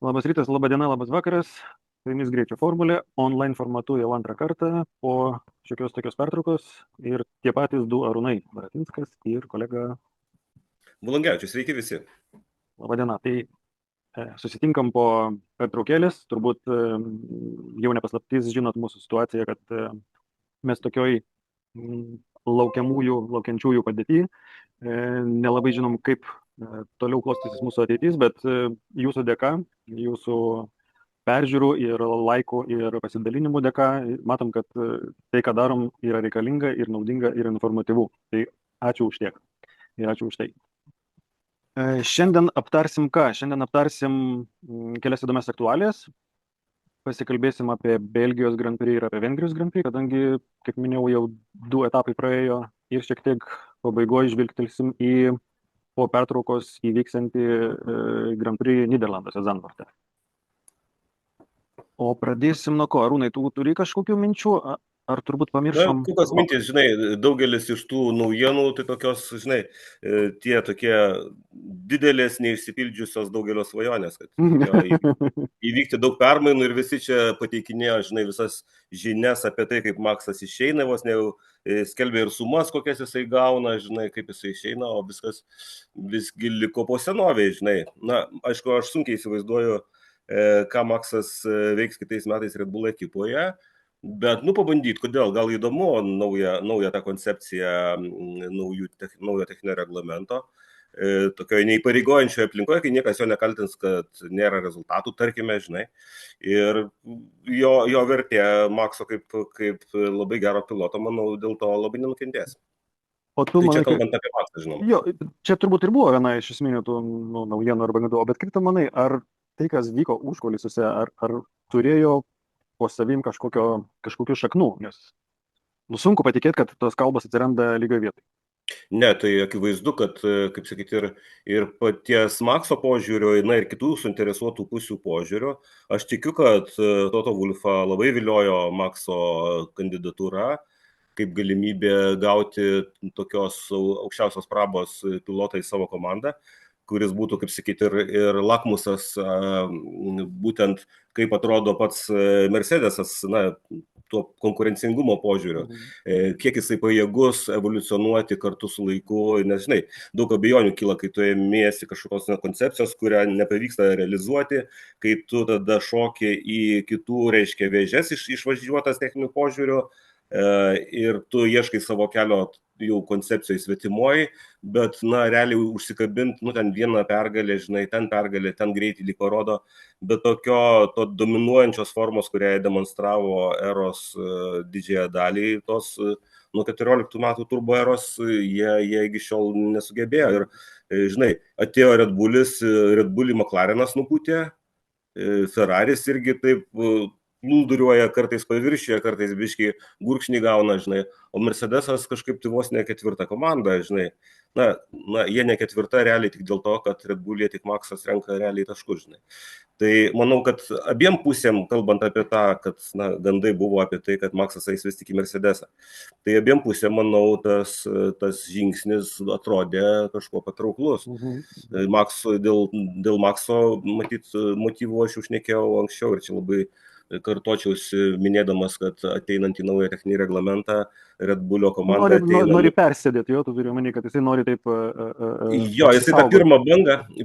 Labas rytas, laba diena, labas vakaras. Su jumis Greičio formulė, online formatu jau antrą kartą po šiokios tokios pertraukos ir tie patys du Arūnai, Baratinskas ir kolega. Bulangevičius, sveiki visi. Labą dieną. Tai susitinkam po pertraukėlės, turbūt jau nepaslaptis žinot mūsų situaciją, kad mes tokioj laukiančiųjų padėtį, nelabai žinom, kaip toliau klostysis mūsų ateitis, bet jūsų dėka, jūsų peržiūrų ir laikų ir pasidalinimų dėka matom, kad tai, ką darom, yra reikalinga ir naudinga ir informatyvu. Tai ačiū už tiek ir ačiū už tai. Šiandien aptarsim ką? Šiandien aptarsim kelias įdomias aktualijas. Pasikalbėsim apie Belgijos Grand Prix ir apie Vengrijos Grand Prix, kadangi, kaip minėjau, jau 2 etapai praėjo ir šiek tiek pabaigoje žvilgtelsim į po pertraukos įvyksiantį Grand Prix Niderlanduose, Zandvoorte. O pradėsim nuo ko? Arūnai, tu turi kažkokių minčių, ar turbūt pamiršom? Kokios mintys, žinai, daugelis iš tų naujienų, tai tokios, žinai, tie tokie didelės, neišsipildžiusios daugelio svajonės, kad įvykti daug permainų ir visi čia pateikinėjo, žinai, visas žinias apie tai, kaip Maksas išeina, vos ne jau skelbė ir sumas, kokias jisai gauna, žinai, kaip jisai išeina, o viskas visgi liko po senovėje, žinai. Na, aišku, aš sunkiai įsivaizduoju, ką Maksas veiks kitais metais Red Bull ekipoje, bet, pabandyti, kodėl, gal įdomu naują tą koncepciją, naujo techninio reglamento, tokioje neįpareigojančioje aplinkoje, kai niekas jo nekaltins, kad nėra rezultatų, tarkime, žinai, ir jo vertė Makso kaip labai gero piloto, manau, dėl to labai nenukentės. O tu, tai čia kalbant apie Maksą, žinoma. Jo, čia turbūt ir buvo viena iš esminių tų naujienų arba gandų, bet kaip tu manai, ar tai, kas vyko užkulisiuose, ar turėjo po savim kažkokių šaknų, nes sunku patikėti, kad tos kalbos atsiranda lygioje vietoje. Ne, tai akivaizdu, kad, kaip sakyti, ir paties Makso požiūrio, ir kitų suinteresuotų pusių požiūrio, aš tikiu, kad Toto Wolffą labai viliojo Makso kandidatūra, kaip galimybė gauti tokios aukščiausios prabos pilotą į savo komandą, kuris būtų, kaip sakyti, ir lakmusas, būtent kaip atrodo pats Mercedesas, tuo konkurencingumo požiūriu, kiek jisai pajėgus evoliucionuoti kartu su laiku, nes, žinai, daug abejonių kyla, kai tu ėmėsi kažkokios koncepcijos, kurią nepavyksta realizuoti, kai tu tada šoki į kitų, reiškia, vėžes išvažiuotas techninių požiūrių, ir tu ieškai savo kelio jau koncepcijai svetimoji, bet, realiai užsikabint, ten vieną pergalę, žinai, ten pergalę, ten greitį lyg parodo, bet to dominuojančios formos, kurią demonstravo eros didžiąją dalį, tos nuo 14 metų turbo eros, jie iki šiol nesugebėjo. Ir, žinai, atėjo Red Bullį McLarenas nupūtė, Ferraris irgi taip plūduriuoja, kartais paviršyje, kartais biškai gurkšnį gauna, žinai, o Mercedesas kažkaip tai vos ne 4. komanda, žinai. Jie ne 4 realiai tik dėl to, kad Red Bull'e tik Maksas renka realiai taškus, žinai. Tai manau, kad abiem pusėm, kalbant apie tą, kad gandai buvo apie tai, kad Maksas eis vis tik į Mercedesą, tai abiem pusėm, manau, tas žingsnis atrodė kažkuo patrauklus. Dėl Makso, matyt, motyvų aš jau šnekėjau anksčiau ir čia labai kartočiausi minėdamas, kad ateinant į naują techninį reglamentą Red Bull'o komanda nori persėdėti, tu turiu omeny, kad jisai nori taip jo, jisai tą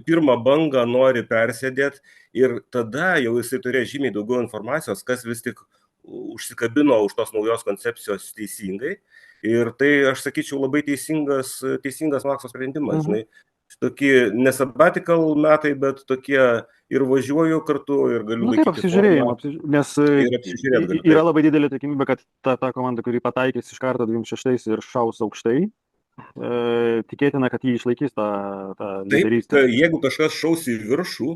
pirmą bangą nori persėdėti ir tada jau jisai turėjo žymiai daugiau informacijos, kas vis tik užsikabino už tos naujos koncepcijos teisingai ir tai, aš sakyčiau, labai teisingas Makso sprendimas, žinai. Tokie nesabbatical metai, bet tokie ir važiuoju kartu ir galiu laikyti apsižiūrėjimą, nes yra labai didelė tikimybė, kad ta komanda, kuri pataikys iš karto 26 ir šaus aukštai, tikėtina, kad jį išlaikys tą lyderystę. Taip, jeigu kažkas šaus į viršų,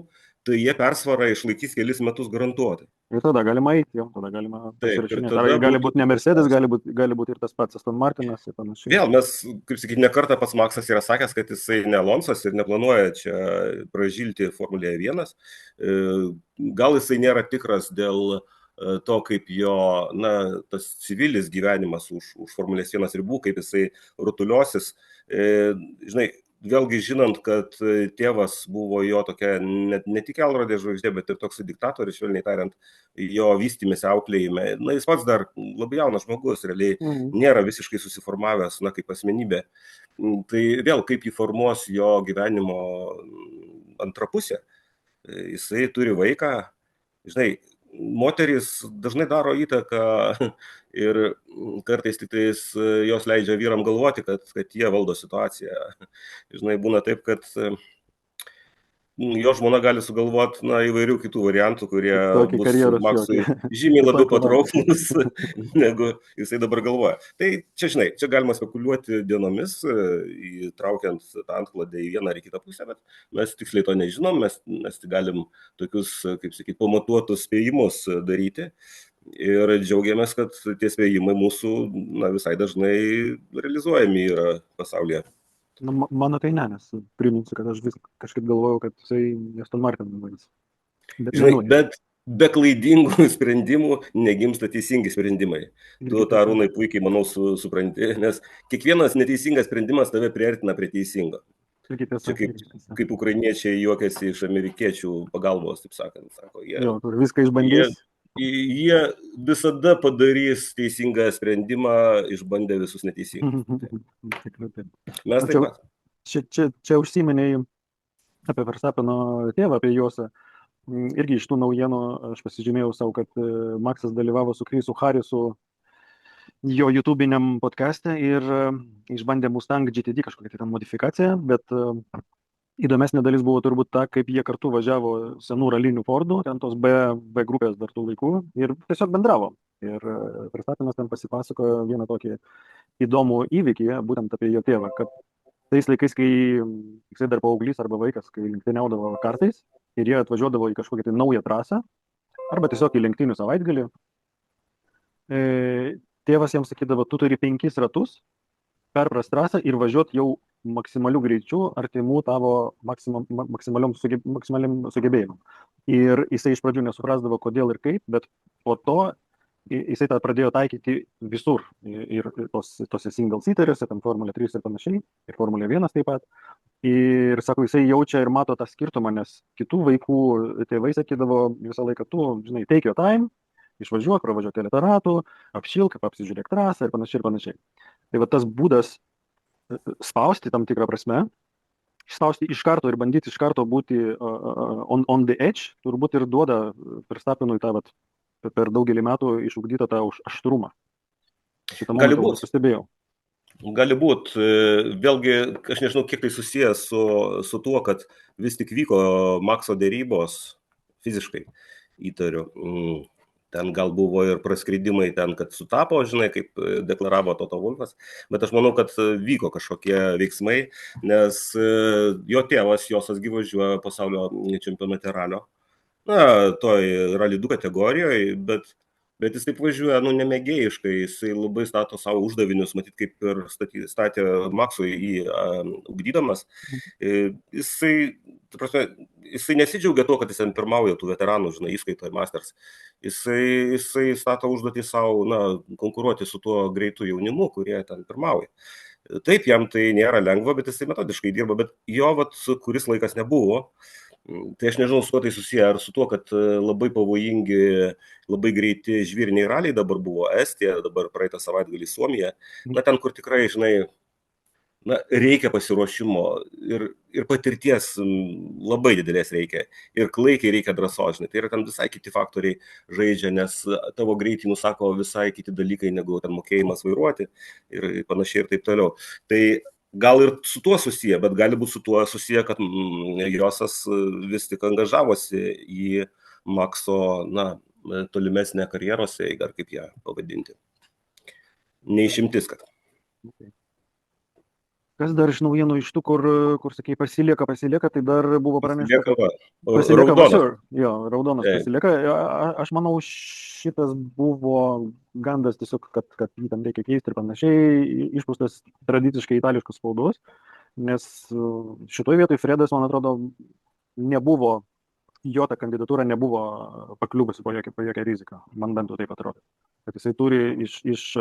tai jie persvarą išlaikys kelis metus garantuotai. Ir tada galima eiti, tada galima pasirašinėti. Gali būti ne Mercedes, gali būti ir tas pats Aston Martinas ir panašiai. Vėl, mes, kaip sakyti, ne kartą pats Maksas yra sakęs, kad jisai ne Alonsas ir neplanuoja čia pražilti Formulėje 1. Gal jisai nėra tikras dėl to, kaip jo, tas civilis gyvenimas už Formulės 1 ribų, kaip jisai rutuliosis. Žinai, vėlgi žinant, kad tėvas buvo jo tokia ne tik kelrodė žvaigždė, bet ir toks diktatorius, švelniai tariant, jo vystymėsi auklėjime. Na, jis pats dar labai jaunas žmogus, realiai nėra visiškai susiformavęs, na, kaip asmenybė. Tai vėl kaip jį formuos jo gyvenimo antra pusė. Jisai turi vaiką, žinai, moterys dažnai daro įtaką ir kartais tik tais jos leidžia vyram galvoti, kad jie valdo situaciją. Žinai, būna taip, kad jo žmona gali sugalvoti įvairių kitų variantų, kurie Tokį bus karjeros Maksui jokį. žymiai labiau patrauklus, negu jisai dabar galvoja. Tai čia, žinai, čia galima spekuliuoti dienomis, įtraukiant tą antklodę į vieną ar į kitą pusę, bet mes tiksliai to nežinom, mes tik galim tokius, kaip sakyti, pamatuotus spėjimus daryti. Ir džiaugiamės, kad tie spėjimai mūsų visai dažnai realizuojami yra pasaulyje. Nu, mano tai ne, nes priminsiu, kad aš vis kažkaip galvojau, kad jisai Aston Martin nuvarys. Bet be klaidingų sprendimų negimsta teisingi sprendimai. Tu tą, Arūnai, puikiai, manau, supranti, nes kiekvienas neteisingas sprendimas tave priartina prie teisingo. Čia kaip ukrainiečiai juokiasi iš amerikiečių pagalbos, taip sakant. Sako, viską išbandys. Jie visada padarys teisingą sprendimą, išbandę visus neteisingus. Mes taip pat. Čia užsiminiai apie Verstappeno tėvą, apie Josą. Irgi iš tų naujienų aš pasižymėjau savo, kad Maksas dalyvavo su Chrisu Harrisu jo YouTube'iniam podcast'e ir išbandė Mustang GTD kažkokią ten modifikaciją, bet įdomesnė dalis buvo turbūt ta, kaip jie kartu važiavo senų ralinių Fordų, ten tos B grupės dar tų laikų, ir tiesiog bendravo. Ir Verstappenas ten pasipasakojo vieną tokį įdomų įvykį, būtent apie jo tėvą, kad tais laikais, kai jisai dar paauglys arba vaikas, kai lenktyniaudavo kartais, ir jie atvažiuodavo į kažkokią tai naują trasą, arba tiesiog į lenktynių savaitgalį, tėvas jiems sakydavo, tu turi 5 ratus, perpras trasą ir važiuot jau maksimaliu greičiu, artimų tavo maksimaliam sugebėjimam. Ir jisai iš pradžių nesuprasdavo, kodėl ir kaip, bet po to jisai tą pradėjo taikyti visur. Ir tose single seateriuose, ten Formulė 3 ir panašiai, ir Formulė 1 taip pat. Ir sako, jisai jaučia ir mato tą skirtumą, nes kitų vaikų tėvai sakydavo visą laiką, tu, žinai, take your time, išvažiuok, pravažiuok keletą ratų, apšilk, apsižiūrėk trasą ir panašiai. Tai va tas būdas spausti tam tikrą prasme, spausti iš karto ir bandyti iš karto būti on the edge, turbūt ir duoda Verstappenui tą per daugelį metų išugdytą tą aštrumą. Šitą momentą pastebėjau. Gali būti. Vėlgi, aš nežinau, kiek tai susijęs su tuo, kad vis tik vyko Makso dėrybos fiziškai, įtariu. Ten gal buvo ir praskridimai ten, kad sutapo, žinai, kaip deklaravo Toto Wolffas, bet aš manau, kad vyko kažkokie veiksmai, nes jo tėvas, Josas gi važiuoja pasaulio čempionate ralio, toj rally 2 kategorijoje, bet jis taip važiuoja, nemėgėjiškai, jisai labai stato savo uždavinius, matyt, kaip ir statė Maksui ugdydamas. Jisai nesidžiaugia tuo, kad jis ten pirmauja tų veteranų, žinai, įskaito ir masters. Jisai stato užduotį savo, konkuruoti su tuo greitu jaunimu, kurie ten pirmauja. Taip, jam tai nėra lengva, bet jisai metodiškai dirba, bet jo kuris laikas nebuvo. Tai aš nežinau, su kuo tai susiję, ar su tuo, kad labai pavojingi, labai greiti žvyriniai raliai dabar buvo Estija, dabar praeitą savaitgalį Suomija, ten, kur tikrai, žinai, reikia pasiruošimo ir patirties labai didelės reikia, ir klaikiai reikia drąsos, žinai, tai yra ten visai kiti faktoriai žaidžia, nes tavo greitį nusako visai kiti dalykai, negu ten mokėjimas vairuoti ir panašiai ir taip toliau. Tai gal ir su tuo susiję, bet gali būti su tuo susiję, kad Josas vis tik angažavosi į Makso, tolimesnę karjeros eigą, ar kaip ją pavadinti. Neišimtis, kad. Kas dar iš naujienų iš tų, kur sakai, pasilieka, tai dar buvo pranešta. Pasilieka visur. Jo, raudonas pasilieka. Aš manau, šitas buvo gandas tiesiog, kad jį tam reikia keisti ir panašiai, išpūstas tradiciškai itališkos spaudos, nes šitoje vietoje Fredas, man atrodo, nebuvo, jo ta kandidatūra nebuvo pakliuvusi po jokią riziką. Man bent taip atrodo. Kad jisai turi iš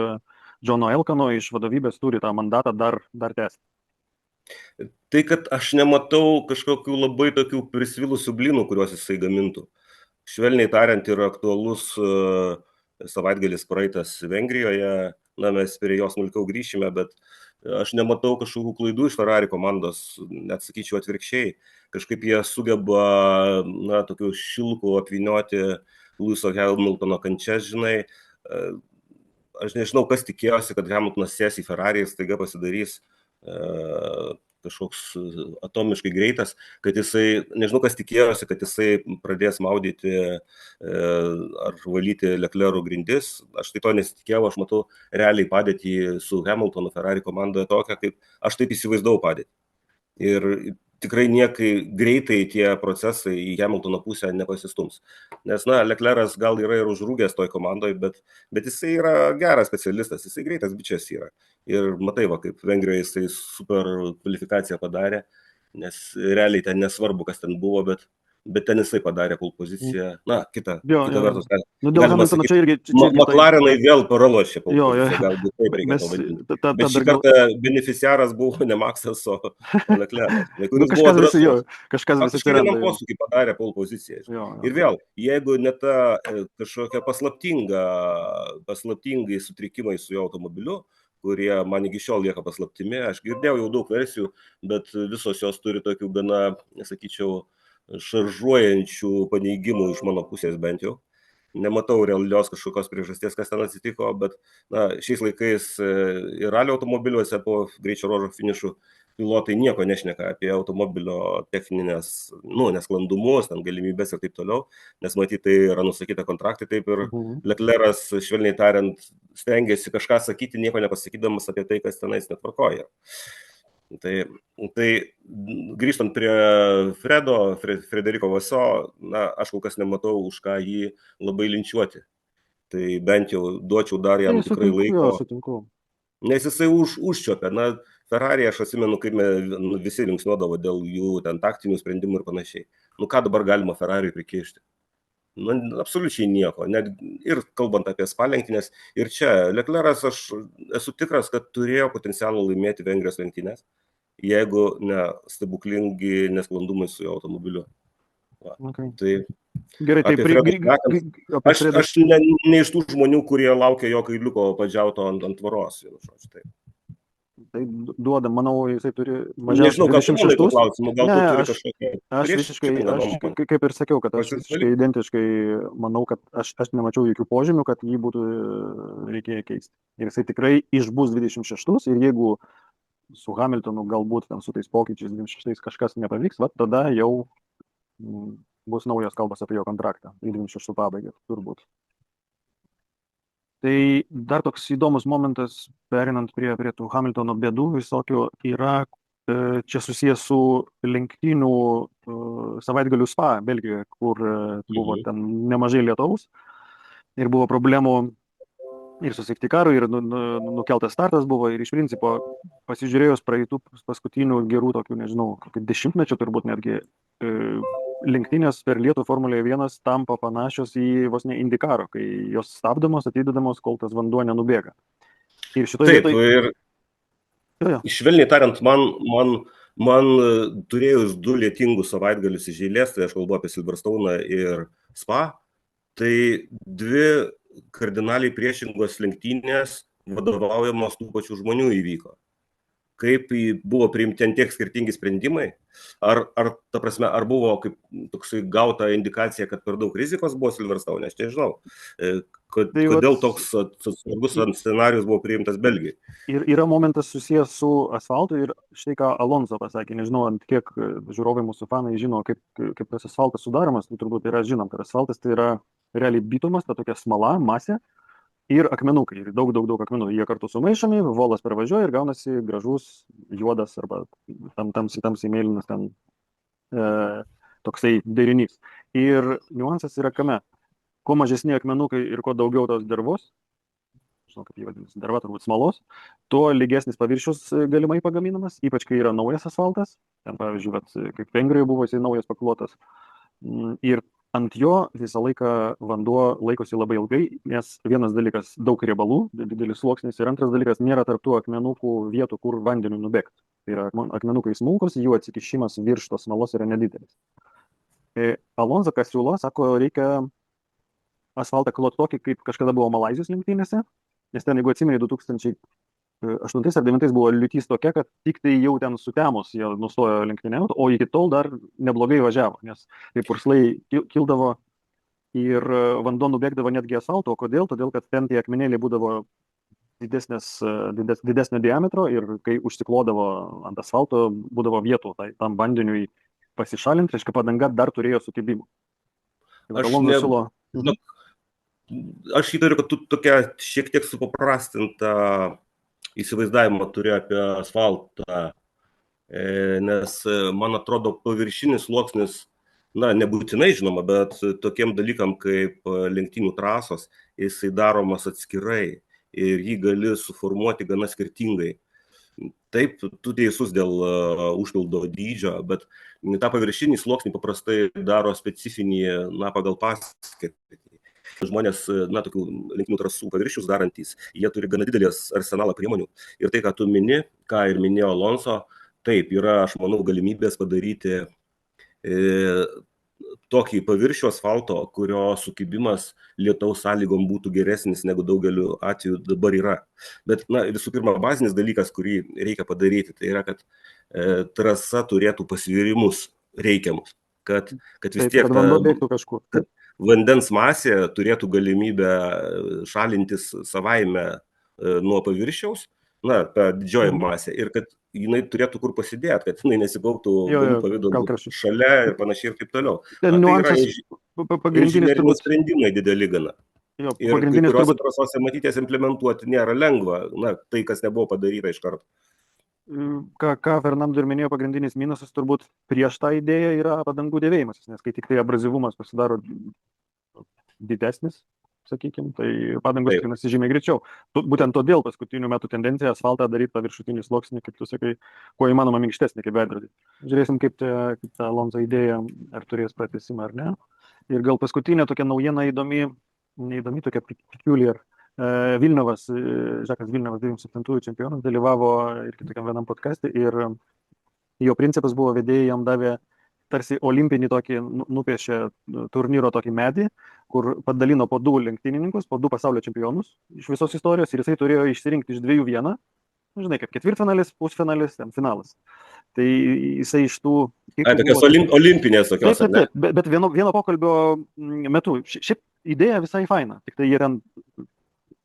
Džono Elkano, iš vadovybės turi tą mandatą dar tęsti. Tai, kad aš nematau kažkokių labai tokių prisvilusių blynų, kuriuos jisai gamintų. Švelniai tariant, yra aktualus savaitgalis praeitas Vengrijoje, na, mes prie jos smulkiau grįšime, bet aš nematau kažkokių klaidų iš Ferrari komandos, net sakyčiau atvirkščiai. Kažkaip jie sugeba, na, tokių šilkų apvinioti Luiso Hamiltono kančias, žinai. Aš nežinau, kas tikėjosi, kad Hamiltonas sės į Ferrari ir staiga pasidarys kažkoks atomiškai greitas, kad jisai, nežinau, kas tikėjosi, kad jisai pradės maudyti ar valyti Leclerc'o grindis. Aš tai to nesitikėjau, aš matau realiai padėtį su Hamiltonu Ferrari komandoje tokią, kaip aš taip įsivaizdavau padėtį. Ir tikrai niekai greitai tie procesai į Hamiltono pusę nepasistums. Nes, na, Leclerc'as gal yra ir užrūgęs toj komandoje, bet jisai yra geras specialistas, jisai greitas bičias yra. Ir matai, va, kaip Vengrijoje jisai super kvalifikaciją padarė, nes realiai ten nesvarbu, kas ten buvo, bet ten jisai padarė pole poziciją. Na, kita vertus, galima sakyti, čia irgi McLarenai vėl pralošė pole Jo, poziciją, galbūt taip reikėtų vadinti. Bet šį dar kartą beneficiaras buvo ne Maxas, o Leclerc'as, kuris buvo kažkas visi drąsus. kažkas visi Faktiškai vienam posūkį padarė pole poziciją. Jo. Ir vėl, jeigu ne ta kažkokia paslaptingai sutrikimai su jo automobiliu, kurie man iki šiol lieka paslaptimi, aš girdėjau jau daug versijų, bet visos jos turi tokių gana, sakyčiau, šaržuojančių paneigimų iš mano pusės bent jau. Nematau realios kažkokios priežasties, kas ten atsitiko, bet na, šiais laikais ir ralio automobiliuose po greičio ruožo finišų pilotai nieko nešneka apie automobilio techninės, nesklandumus, ten galimybės ir taip toliau, nes matyt, tai yra nusakyta kontraktai, taip ir Leclerc'as, švelniai tariant, stengiasi kažką sakyti, nieko nepasakydamas apie tai, kas tenais netvarkoja. Tai grįžtant prie Frederiko Vaso, na, aš kol kas nematau, už ką jį labai linčiuoti. Tai bent jau duočiau dar jam tikrai laiko. Nes jisai užčiopė. Na, Ferrari, aš atsimenu, kaip visi linksniuodavo dėl jų ten taktinių sprendimų ir panašiai. Nu, ką dabar galima Ferrari prikišti? Nu, absoliučiai nieko. Net ir kalbant apie spa lenktynės. Ir čia Leclerc'as, aš esu tikras, kad turėjo potencialą laimėti Vengrijos lenktynės, jeigu ne stebuklingi nesklandumai su jo automobiliu. Okay. Tai gerai, aš ne iš tų žmonių, kurie laukia jo kailiuko padžiauto ant tvoros. Tai duoda, manau, jisai turi mažiausiai 26. Aš visiškai, kaip ir sakiau, kad aš visiškai identiškai manau, kad aš nemačiau jokių požymių, kad jį būtų reikėję keisti. Ir jisai tikrai išbus 26 ir jeigu su Hamiltonu galbūt ten su tais pokyčiais 26 kažkas nepavyks, va tada jau bus naujos kalbos apie jo kontraktą į 26 pabaigą, turbūt. Tai dar toks įdomus momentas, perinant prie tų Hamiltono bėdų visokių, yra čia susijęs su lenktynių savaitgalių Spa Belgijoje, kur buvo ten nemažai lietaus ir buvo problemų ir su safety caru, ir nukeltas startas buvo, ir iš principo pasižiūrėjus praeitų paskutinių gerų tokių, nežinau, kokį 10-mečio turbūt netgi lenktynės per lietų Formulėje 1 tampa panašios į vos ne IndyCaro, kai jos stabdomos, atidedamos, kol tas vanduo nenubėga. Ir šitoje vietoje... Švelniai tariant, man turėjus 2 lietingus savaitgalius iš eilės, tai aš kalbu apie Silverstone'ą ir Spa, tai 2 kardinaliai priešingos lenktynės vadovaujamos tų pačių žmonių įvyko. Kaip buvo priimti tiek skirtingi sprendimai, ar ta prasme, ar buvo kaip toksai gauta indikacija, kad per daug rizikos buvo Silverstone, aš nežinau, kodėl toks svarbus scenarius buvo priimtas Belgijai. Ir yra momentas susijęs su asfaltu ir štai ką Alonso pasakė, nežinau, ant kiek žiūrovai mūsų fanai žino, kaip tas asfaltas sudaromas, tai turbūt yra žinom, kad asfaltas tai yra realiai bitumas, ta tokia smala, masė. Ir akmenukai, ir daug akmenų, jie kartu sumaišomi, volas pervažiuoja ir gaunasi gražus, juodas arba tamsiai mėlynas ten toksai derinys. Ir niuansas yra kame, kuo mažesni akmenukai ir kuo daugiau tos dervos, žinau kaip jį vadinasi, derva turbūt smalos, tuo lygesnis paviršius galimai pagaminamas, ypač kai yra naujas asfaltas, ten pavyzdžiui, kaip Vengrijoje buvo jisai naujas paklotas. Ir ant jo visą laiką vanduo laikosi labai ilgai, nes vienas dalykas daug riebalų, didelis sluoksnis, ir antras dalykas nėra tarp tų akmenukų vietų, kur vandeniu nubėgti. Tai yra akmenukai smulkus, jų atsikišimas virš tos smalos yra nedidelis. Alonso, kas siūlo, sako, reikia asfaltą kloti tokį, kaip kažkada buvo Malaizijos lenktynėse, nes ten, jeigu atsimeni, 2008 ar 2009 buvo liūtys tokia, kad tik tai jau ten sutemos jie nustojo lenktyniauti, o iki tol dar neblogai važiavo, nes tai purslai kildavo ir vanduo nubėgdavo netgi asfalto. O kodėl? Todėl, kad ten tie akmenėliai būdavo didesnio diametro ir kai užsiklodavo ant asfalto, būdavo vietų tam vandeniui pasišalinti, reiškia padanga dar turėjo sukibimų. Aš įtariu, kad tu tokia šiek tiek supaprastintą įsivaizdavimą turi apie asfaltą, nes man atrodo paviršinis sluoksnis, nebūtinai žinoma, bet tokiem dalykam kaip lenktynių trasos, jisai daromas atskirai ir jį gali suformuoti gana skirtingai. Taip, tu teisus dėl užpildo dydžio, bet tą paviršinį sluoksnį paprastai daro specifinį, pagal paskirtį. Žmonės, tokių lenktynių trasų paviršius darantys, jie turi gana didelės arsenalą priemonių. Ir tai, ką tu mini, ką ir minėjo Alonso, taip, yra, aš manau, galimybės padaryti tokį paviršių asfalto, kurio sukibimas lietaus sąlygom būtų geresnis negu daugeliu atveju dabar yra. Bet, visų pirma, bazinis dalykas, kurį reikia padaryti, tai yra, kad trasa turėtų pasvirimus reikiamus, kad vis tiek vanduo bėgtų kažkur. Kad vandens masė turėtų galimybę šalintis savaime nuo paviršiaus, ta didžioji masė, ir kad jinai turėtų kur pasidėti, kad jinai nesigauptų pavidalu šalia ir panašiai ir taip toliau. Tai yra inžineriniai sprendimai dideli gana. Ir kai kuriuose trasose matyties implementuoti nėra lengva, tai, kas nebuvo padaryta iš karto. Ką Fernando ir minėjo, pagrindinis minusas turbūt prieš tą idėją yra padangų dėvėjimas, nes kai tik tai abrazyvumas pasidaro didesnis, sakykime, tai padangos trinasi žymiai greičiau. Būtent todėl paskutinių metų tendencija asfaltą daryti tą viršutinį sluoksnį, kaip tu sakai, kuo įmanoma minkštesnį kaip veidrodį. Žiūrėsim, kaip ta Alonso idėja, ar turės pratęsimą ar ne. Ir gal paskutinė tokia naujiena neįdomi, tokia peculiar. Vilniovas, Žakas Vilniovas, 97 čempionas, dalyvavo ir kitokiam vienam podcast'e ir jo principas buvo, vedėjai jam davė tarsi olimpinį tokį, nupiešė turnyro tokį medį, kur padalino po 2 lenktynininkus, po 2 pasaulio čempionus iš visos istorijos ir jisai turėjo išsirinkti iš 2 vieną, žinai, kaip ketvirtfinalis, pusfinalis, finalas. Tai jisai iš tų... Tokios olimpinės tokios, ar ne? Bet vieno pokalbio metu, šiaip idėja visai faina, tik tai jie ten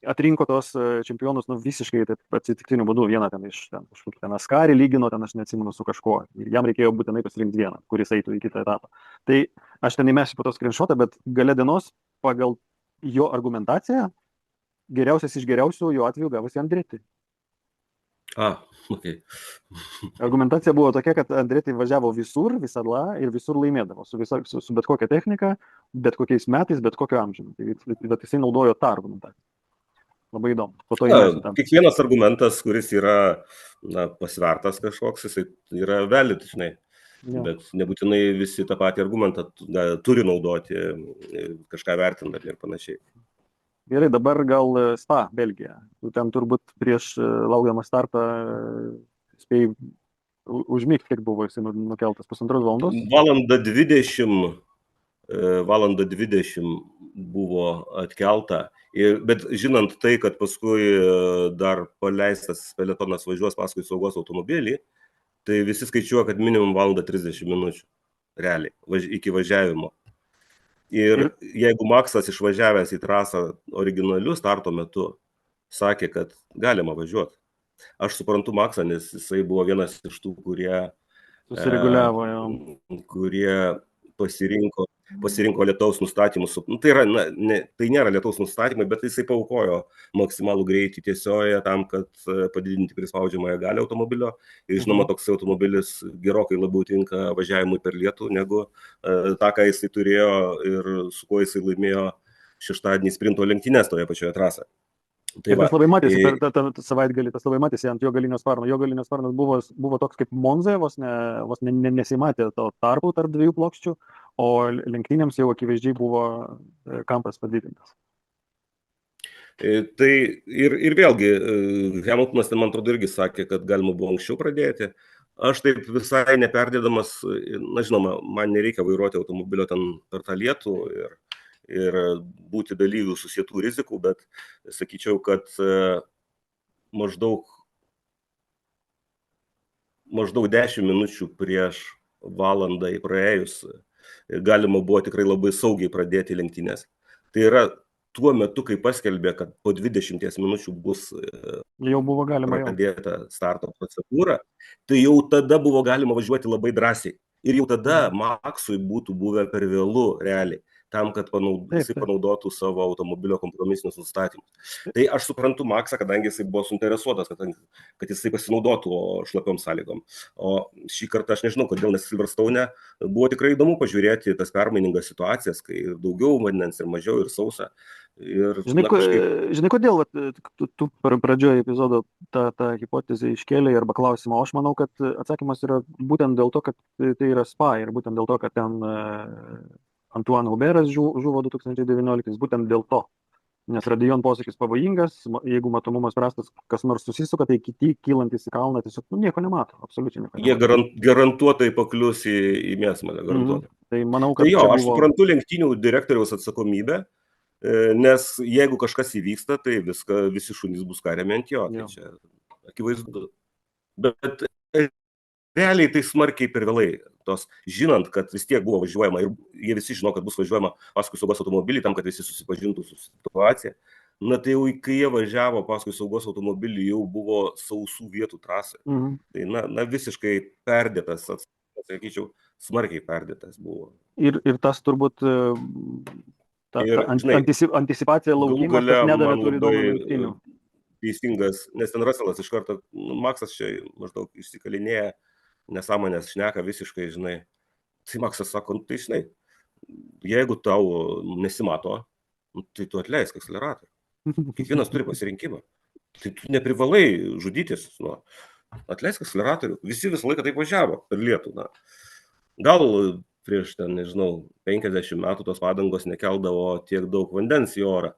atrinko tos čempionus visiškai atsitiktiniu būdu, vieną ten iš kažkokį Askarį lygino, ten aš neatsimenu su kažkuo. Ir jam reikėjo būtinai pasirinkti vieną, kuris eitų į kitą etapą. Tai aš ten įmesiu po to screenshotą, bet gale dienos pagal jo argumentaciją geriausias iš geriausių jo atveju gavosi Andretti. Okay. Argumentacija buvo tokia, kad Andretti važiavo visur, visada ir visur laimėdavo, su bet kokia technika, bet kokiais metais, bet kokio amžiumi. Tai jisai naudojo tą argumentaciją. Labai įdomu. Kiekvienas argumentas, kuris yra pasvertas kažkoks, jisai yra valid, žinai. Bet nebūtinai visi tą patį argumentą turi naudoti, kažką vertinant ir panašiai. Gerai, dabar gal Spa, Belgija. Tu ten turbūt prieš laukdamas startą spėjai užmigti, kiek buvo jisai nukeltas, 1,5 valandos? Valandą 20 buvo atkelta, bet žinant tai, kad paskui dar paleistas peletonas važiuos paskui saugos automobilį, tai visi skaičiuoja, kad minimum 1:30 minučių realiai, iki važiavimo. Ir jeigu Maksas išvažiavęs į trasą originaliu starto metu sakė, kad galima važiuoti, aš suprantu Maksą, nes jisai buvo vienas iš tų, susireguliavo, kurie pasirinko lietaus nustatymus. Tai nėra lietaus nustatymai, bet jisai paaukojo maksimalų greitį tiesioje tam, kad padidinti prispaudžiamąją galią automobilio. Ir žinoma, toks automobilis gerokai labiau tinka važiavimui per lietų, negu tą, ką jisai turėjo ir su kuo jisai laimėjo šeštadienį sprinto lenktynės toje pačioje trasoje. Tai tas labai matėsi per tą savaitgalį, tas labai matėsi ant jo galinio sparno. Jo galinio sparnas buvo toks kaip Monza, vos nesimatė to tarpų tarp 2 plokščių, o lenktynėms jau akivaizdžiai buvo kampas padidintas. Tai ir vėlgi, Hamiltonas, man atrodo, irgi sakė, kad galima buvo anksčiau pradėti. Aš taip visai neperdėdamas, na žinoma, man nereikia vairuoti automobilio ten per tą lietų ir būti dalyvių susietų rizikų, bet sakyčiau, kad maždaug 10 minučių prieš valandą praėjus galima buvo tikrai labai saugiai pradėti lenktynės. Tai yra tuo metu, kai paskelbė, kad po 20 minučių bus Jau buvo galima pradėta starto procedūra, tai jau tada buvo galima važiuoti labai drąsiai. Ir jau tada Maksui būtų buvę per vėlu realiai tam, kad jisai panaudotų savo automobilio kompromisinius nustatymus. Tai aš suprantu Maksą, kadangi jisai buvo suinteresuotas, kad jisai pasinaudotų šlapiom sąlygom. O šį kartą aš nežinau, kodėl, nes Silverstone buvo tikrai įdomu pažiūrėti tas permainingas situacijas, kai daugiau vandens ir mažiau ir sausa. Ir, žinai kodėl tu pradžioje epizodo tą hipotezę iškėlė arba klausimą, o aš manau, kad atsakymas yra būtent dėl to, kad tai yra Spa ir būtent dėl to, kad ten Antoine Huberas žuvo 2019, būtent dėl to. Nes radijon posūkis pavojingas, jeigu matomumas prastas, kas nors susisuka, tai kiti kylantis į kalną tiesiog nieko nemato, absoliučiai nieko nemato. Jie garantuotai paklius į mėsmalę, garantuotai. Tai manau, kad aš suprantu lenktynių direktoriaus atsakomybę, nes jeigu kažkas įvyksta, tai visi šunys bus kariami ant jo, tai čia akivaizdu. Bet realiai tai smarkiai per vėlai, žinant, kad vis tiek buvo važiuojama ir jie visi žino, kad bus važiuojama paskui saugos automobilį tam, kad visi susipažintų su situacija. Na tai jau, kai jie važiavo paskui saugos automobilį, jau buvo sausų vietų trasoje. Tai na visiškai perdėtas, sakyčiau, smarkiai perdėtas buvo. Ir tas turbūt anticipacija laukimas, tas nedavė tų įdomų lenktynių. Teisingas, nes ten Russellas iš karto, Maksas čia maždaug išsikalinėja, nesąmonės šneka visiškai, žinai. Tai Maksas sako, tai žinai, jeigu tau nesimato, tai tu atleisk akceleratorių. Kiekvienas turi pasirinkimą. Tai tu neprivalai žudytis. Atleisk akceleratorių. Visi visą laiką taip važiavo per lietų. Gal prieš, nežinau, 50 metų tos padangos nekeldavo tiek daug vandens į orą,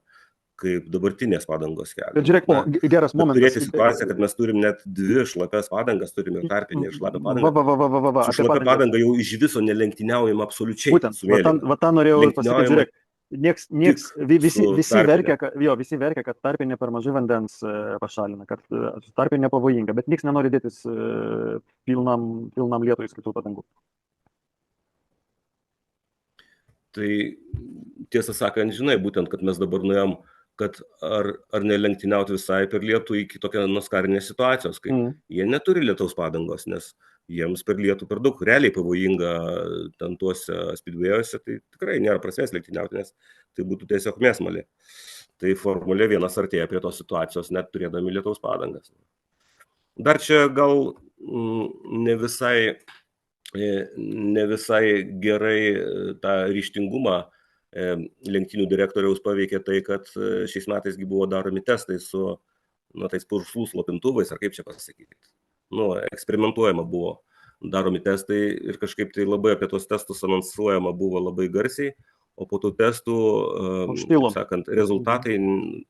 kaip dabartinės padangos kelia. Bet žiūrėk, geras momentas. Turėti situaciją, kad mes turim net 2 šlapias padangas, turime ir tarpinę ir šlapią padangą. Su šlapia padanga jau iš viso nelenktyniaujama absoliučiai. Būtent, va tą norėjau pasakyti, žiūrėk. Visi verkia, kad tarpinė per mažai vandens pašalina, kad tarpinė pavojinga, bet nieks nenori dėtis pilnam lietui skirtų padangų. Tai tiesą sakant, žinai, būtent, kad mes dabar nuėjom, kad ar nelenktyniauti visai per lietų iki tokią naskarinės situacijos, kai jie neturi lietaus padangos, nes jiems per lietų per daug realiai pavojinga ten tuose speedway'uose, tai tikrai nėra prasmės lenktyniauti, nes tai būtų tiesiog mėsmalė. Tai Formulė 1 artėja prie tos situacijos, net turėdami lietaus padangas. Dar čia gal ne visai gerai tą ryžtingumą lenktynių direktoriaus paveikė tai, kad šiais metais buvo daromi testai su tais purslų slopintuvais, ar kaip čia pasakyti. Eksperimentuojama buvo, daromi testai ir kažkaip tai labai apie tos testus anonsuojama buvo labai garsiai, o po tų testų, sakant, rezultatai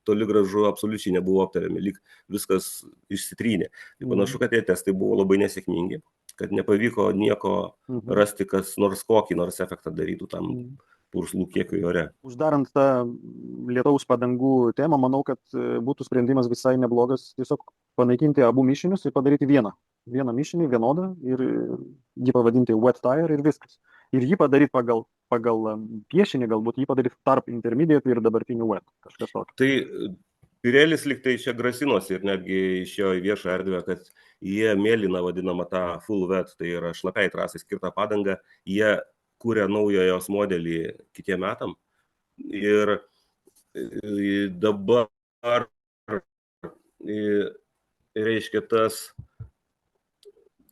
toli gražu absoliučiai nebuvo aptariami, lyg viskas išsitrynė. Tai panašu, kad tie testai buvo labai nesėkmingi, kad nepavyko nieko rasti, kas nors kokį nors efektą darytų tam purslų kiekiui ore. Uždarant tą lietaus padangų temą, manau, kad būtų sprendimas visai neblogas tiesiog panaikinti abu mišinius ir padaryti vieną mišinį, vienodą, ir jį pavadinti wet tire ir viskas. Ir jį padaryti pagal piešinį, galbūt jį padaryti tarp intermediate ir dabartinių wet. Kažkas tokio. Tai Pirelis lyg tai čia grasinosi ir netgi išėjo į viešą erdvę, kad jie mėlyną vadinamą tą full wet, tai yra šlapiai trasai skirtą padangą, jie kūrė naują jos modelį kitiem metam. Ir dabar, reiškia, tas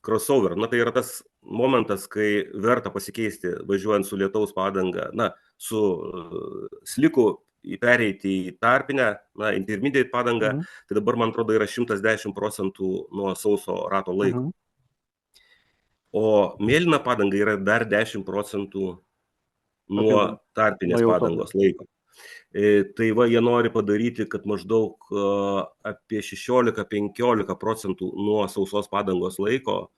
crossover, tai yra tas momentas, kai verta pasikeisti važiuojant su lietaus padanga, su sliku pereiti į tarpinę, intermediate padangą, tai dabar, man atrodo, yra 110% nuo sauso rato laiko. O mėlyna padanga yra dar 10% nuo tarpinės padangos laiko. Tai va, jie nori padaryti, kad maždaug apie 16-15% nuo sausos padangos laiko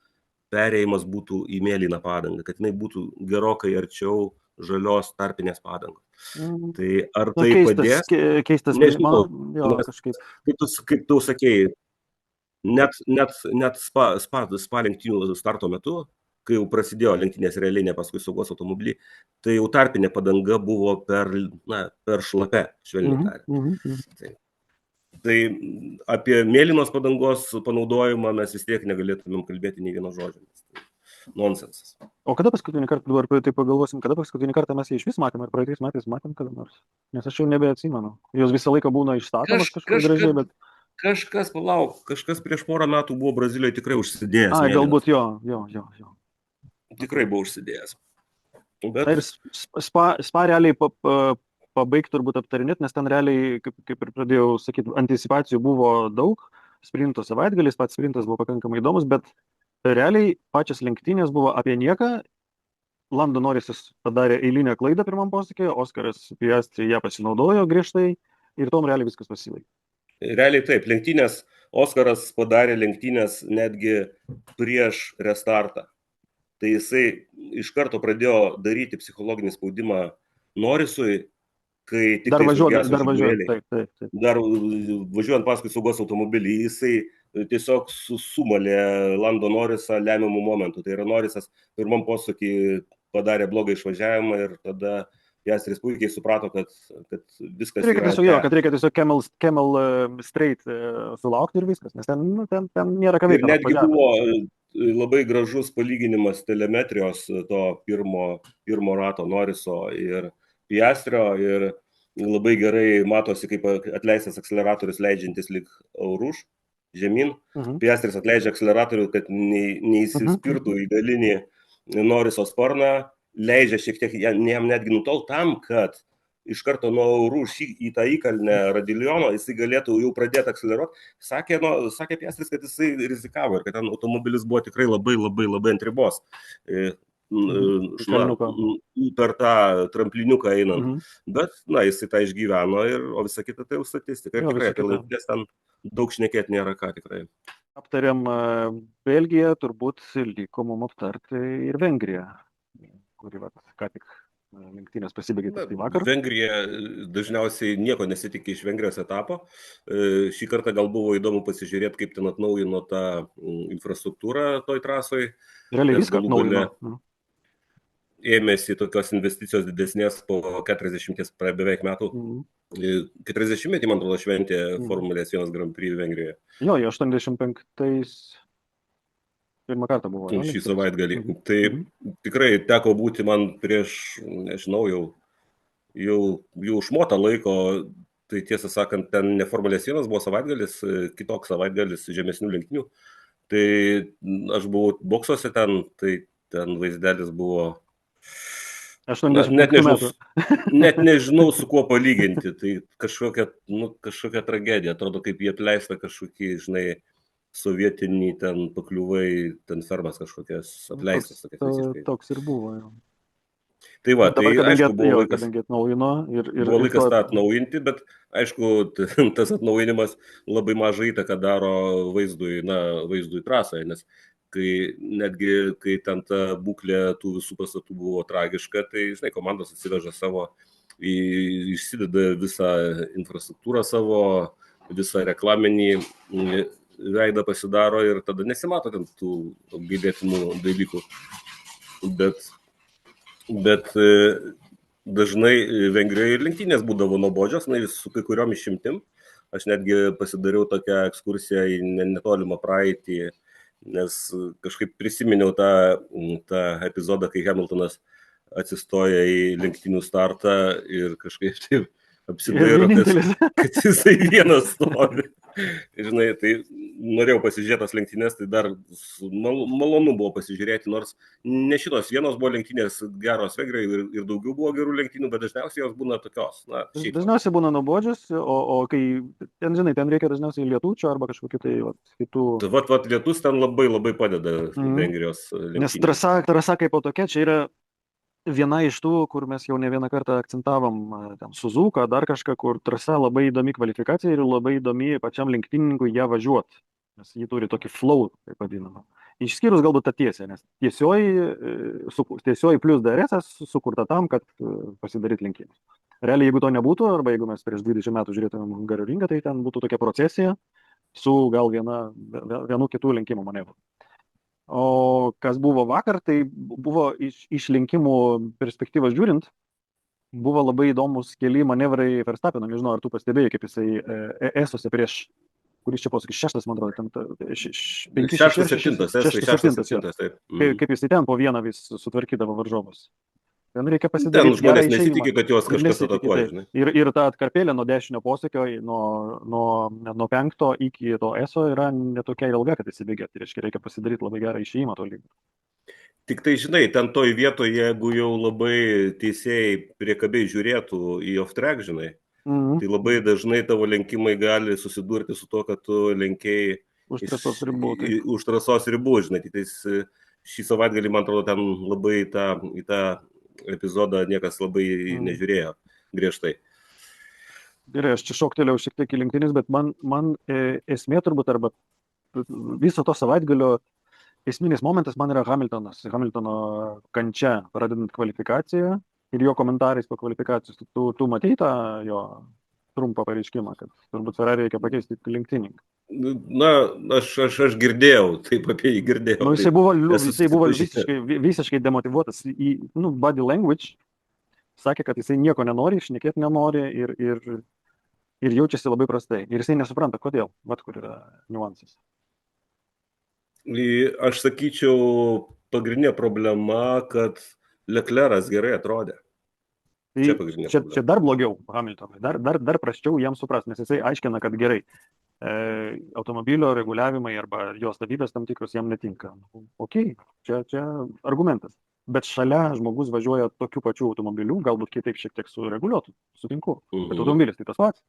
perėjimas būtų į mėlyną padangą, kad jinai būtų gerokai arčiau žalios tarpinės padangos. Mhm. Tai ar Na, tai keistas, padės? keistas, Nežinau, jo, nes kažkaip. kaip tu sakėjai, net spa lenktynių starto metu, kai jau prasidėjo lenktynės realiai, ne paskui saugos automobilį, tai jau tarpinė padanga buvo per šlapia, švelniai tariant. Tai apie mėlynos padangos panaudojimą mes vis tiek negalėtumėm kalbėti nei vieno žodžio. Nonsensas. O kada paskutinį kartą, dabar tai pagalvosim, kada paskutinį kartą mes jį iš vis matėm, ar praeitais metais matėm kada nors? Nes aš jau nebeatsimenu. Jos visą laiką būna išstatomas kažkur gražiai, bet... Kažkas prieš porą metų buvo Brazilijoje tikrai užsidėjęs. Ai, galbūt jo. Tikrai buvo užsidėjęs. Bet... Ir spa realiai pabaigti turbūt aptarinėti, nes ten realiai, kaip ir pradėjau sakyti, anticipacijų buvo daug, sprinto savaitgalis, pats sprintas buvo pakankamai įdomus, bet realiai pačias lenktynės buvo apie nieką. Lando Norrisas padarė eilinę klaidą pirmam posūkyje, Oskaras Piastri ją pasinaudojo griežtai ir tom realiai viskas pasibaigė. Realiai taip, lenktynės, Oskaras padarė lenktynės netgi prieš restartą. Tai jisai iš karto pradėjo daryti psichologinį spaudimą Norrisui, kai tik dar važiuojant paskui saugos automobilį, jisai tiesiog sumalė Lando Norrisą lemiamų momentų. Tai yra Norrisas pirmam posūkį padarė blogą išvažiavimą ir tada Piastris puikiai suprato, kad viskas kad reikia tiesiog camel straight sulaukti ir viskas, nes ten nėra ką veikti. Ir netgi buvo labai gražus palyginimas telemetrijos to pirmo rato Norriso ir Piastrio ir labai gerai matosi, kaip atleistas akceleratorius leidžiantis lyg Auruš žemyn. Piastris atleidžia akceleratorių, kad neįsispirtų į galinį Norriso sparną, leidžia šiek tiek jam netgi nutol tam, kad iš karto nuo Auruš į tą įkalnę Radiljono jisai galėtų jau pradėti akceleruoti. Sakė Piastris, kad jisai rizikavo ir kad ten automobilis buvo tikrai labai ant ribos. Per tą trampliniuką einant. Bet, jisai tą išgyveno, o visa kita tai jau statistika. Ir tikrai apie laikės ten daug šnekėti nėra ką tikrai. Aptariam Belgiją, turbūt liko mums aptarti ir Vengriją, kuri ką tik lenktynės pasibaigė tai vakar. Vengrija dažniausiai nieko nesitikė iš Vengrijos etapo. Šį kartą gal buvo įdomu pasižiūrėti, kaip ten atnaujino tą infrastruktūrą toj trasoj. Realiai viską atnaujino. Ėmėsi tokios investicijos didesnės po 40 beveik metų. 40-metį, man atrodo, šventė Formulės 1 Grand Prix Vengrijoje. Jo, 85-ais pirmą kartą buvo. Šį savaitgalį. Tai tikrai teko būti man prieš, nežinau, jau užmotą laiko, tai tiesą sakant, ten ne Formulės 1 buvo savaitgalis, kitoks savaitgalis žemesnių lenktynių. Tai aš buvau boksuose ten, tai ten vaizdelis buvo... Net nežinau, su kuo palyginti. Tai kažkokia tragedija. Atrodo, kaip jie atleista kažkokį, sovietinį ten pakliuvai, ten fermas kažkokias atleistas. Toks ir buvo, jau. Tai va, tai aišku, buvo laikas tą atnaujinti, bet aišku, tas atnaujinimas labai mažai įtaką daro vaizdui trasoje, nes kai ten ta būklė tų visų pastatų buvo tragiška, tai, komandos atsiveža savo, išsideda visą infrastruktūrą savo, visą reklaminį veidą pasidaro ir tada nesimato ten tų apgailėtinų dalykų. Bet dažnai Vengrijoje ir lenktynės būdavo nuobodžios, su kai kuriom išimtim. Aš netgi pasidariau tokią ekskursiją į netolimą praeitį, nes kažkaip prisiminiau tą epizodą, kai Hamiltonas atsistoja į lenktynių startą ir kažkaip taip apsidairo, kad jisai vienas stovi. Tai norėjau pasižiūrėti tas lenktynės, tai dar malonu buvo pasižiūrėti, nors ne šitos vienos buvo lenktynės geros Vengrijoje ir daugiau buvo gerų lenktynių, bet dažniausiai jos būna tokios. Dažniausiai būna nuobodžios, o kai ten reikia dažniausiai lietučio arba kažkokių tai kitų... Lietus ten labai padeda Vengrijos lenktynės. Nes trasa kaip po tokia, čia yra viena iš tų, kur mes jau ne vieną kartą akcentavom, ten Suzuka, dar kažką, kur trasa labai įdomi kvalifikacija ir labai įdomi pačiam lenktynininkui ją važiuoti, nes ji turi tokį flow, taip vadinamą. Išskyrus galbūt tą tiesią, nes tiesioji plus DRS sukurta tam, kad pasidaryti lenktynes. Realiai, jeigu to nebūtų, arba jeigu mes prieš 20 metų žiūrėtumėm Hungario ringą, tai ten būtų tokia procesija su gal vienu kitų lenkimo manevru. O kas buvo vakar, tai buvo iš lenkimų perspektyvos žiūrint, buvo labai įdomus keli manevrai Verstappeno, nežinau, ar tu pastebėjai, kaip jisai esose prieš, kuris čia posakis, šeštas, man atrodo, Šeštas, septintas, taip. Kaip jisai ten po vieną vis sutvarkydavo varžovus. Ten reikia Ten pasidaryti žmonės gerą išėjimą. nesitikė, kad juos kažkas Nesitikė, atakuoja, taip. žinai. Ir ta atkarpėlė nuo dešinio posūkio, nuo 5 iki to ESO yra netokia ilga, kad įsibėgėti. Tai reiškia, reikia pasidaryti labai gerą išėjimą to lygio. Tik tai, žinai, ten toj vietoje, jeigu jau labai teisėjai priekabiai žiūrėtų į off-track, žinai, tai labai dažnai tavo lenkimai gali susidurti su to, kad tu lenkiai Už trasos ribų. Taip. už trasos ribų, žinai. Tai šį savaitgalį, man atrodo, ten labai į tą epizodą niekas labai nežiūrėjo griežtai. Gerai, aš čia šoktelėjau šiek tiek į lenktynes, bet man esmė turbūt, arba viso to savaitgalio esminis momentas man yra Hamiltono kančia, pradedant kvalifikaciją ir jo komentarais po kvalifikacijos. Tu matei tą jo trumpą pareiškimą, kad turbūt Ferrari reikia pakeisti lenktyninką. Na, aš girdėjau, taip apie jį girdėjau. Nu, jisai buvo visiškai demotivuotas į body language, sakė, kad jisai nieko nenori, šnekėti nenori ir jaučiasi labai prastai. Ir jisai nesupranta, kodėl, vat kur yra niuansas. Aš sakyčiau, pagrindinė problema, kad Leclerc'as gerai atrodė. Čia dar blogiau Hamiltonui, dar prasčiau jam suprast, nes jisai aiškina, kad gerai, automobilio reguliavimai arba jos savybės tam tikros jam netinka. Ok, čia argumentas. Bet šalia žmogus važiuoja tokiu pačiu automobiliu, galbūt kitaip šiek tiek sureguliuotų, sutinku. Bet automobilis tai tas pats.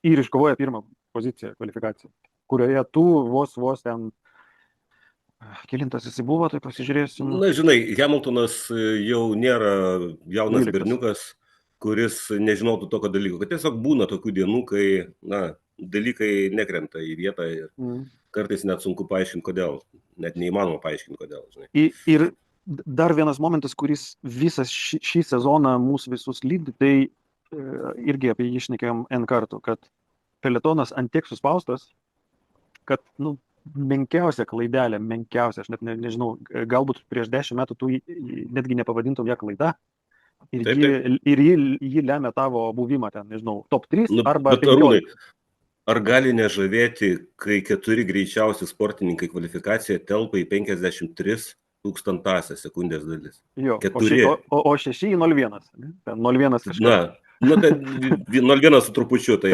Ir iškovoja pirmą poziciją, kvalifikaciją, kurioje tu vos ten kilintas jisai buvo, tai pasižiūrėsim. Na, žinai, Hamiltonas jau nėra jaunas berniukas, kuris nežinotų tokio dalyko, kad tiesiog būna tokių dienų, kai, dalykai nekrenta į vietą ir kartais net sunku paaiškinti, kodėl, net neįmanoma paaiškinti, kodėl. Žinai. Ir dar vienas momentas, kuris visą šį sezoną mūsų visus lydi, tai irgi apie jį šnekėjom N kartų, kad peletonas ant tiek suspaustas, kad, menkiausia klaidelė, aš net nežinau, galbūt prieš 10 metų tu netgi nepavadintum ją klaida. Ir jį lemia tavo buvimą ten, nežinau, top 3 arba 15. Arūnai, ar gali nežavėti, kai 4 greičiausi sportininkai kvalifikacijoje telpa į 53 sekundės dalis? Jo, o 6 į 0,1. 0,1 kažkas. Tai 0,1 su trupučiu. Tai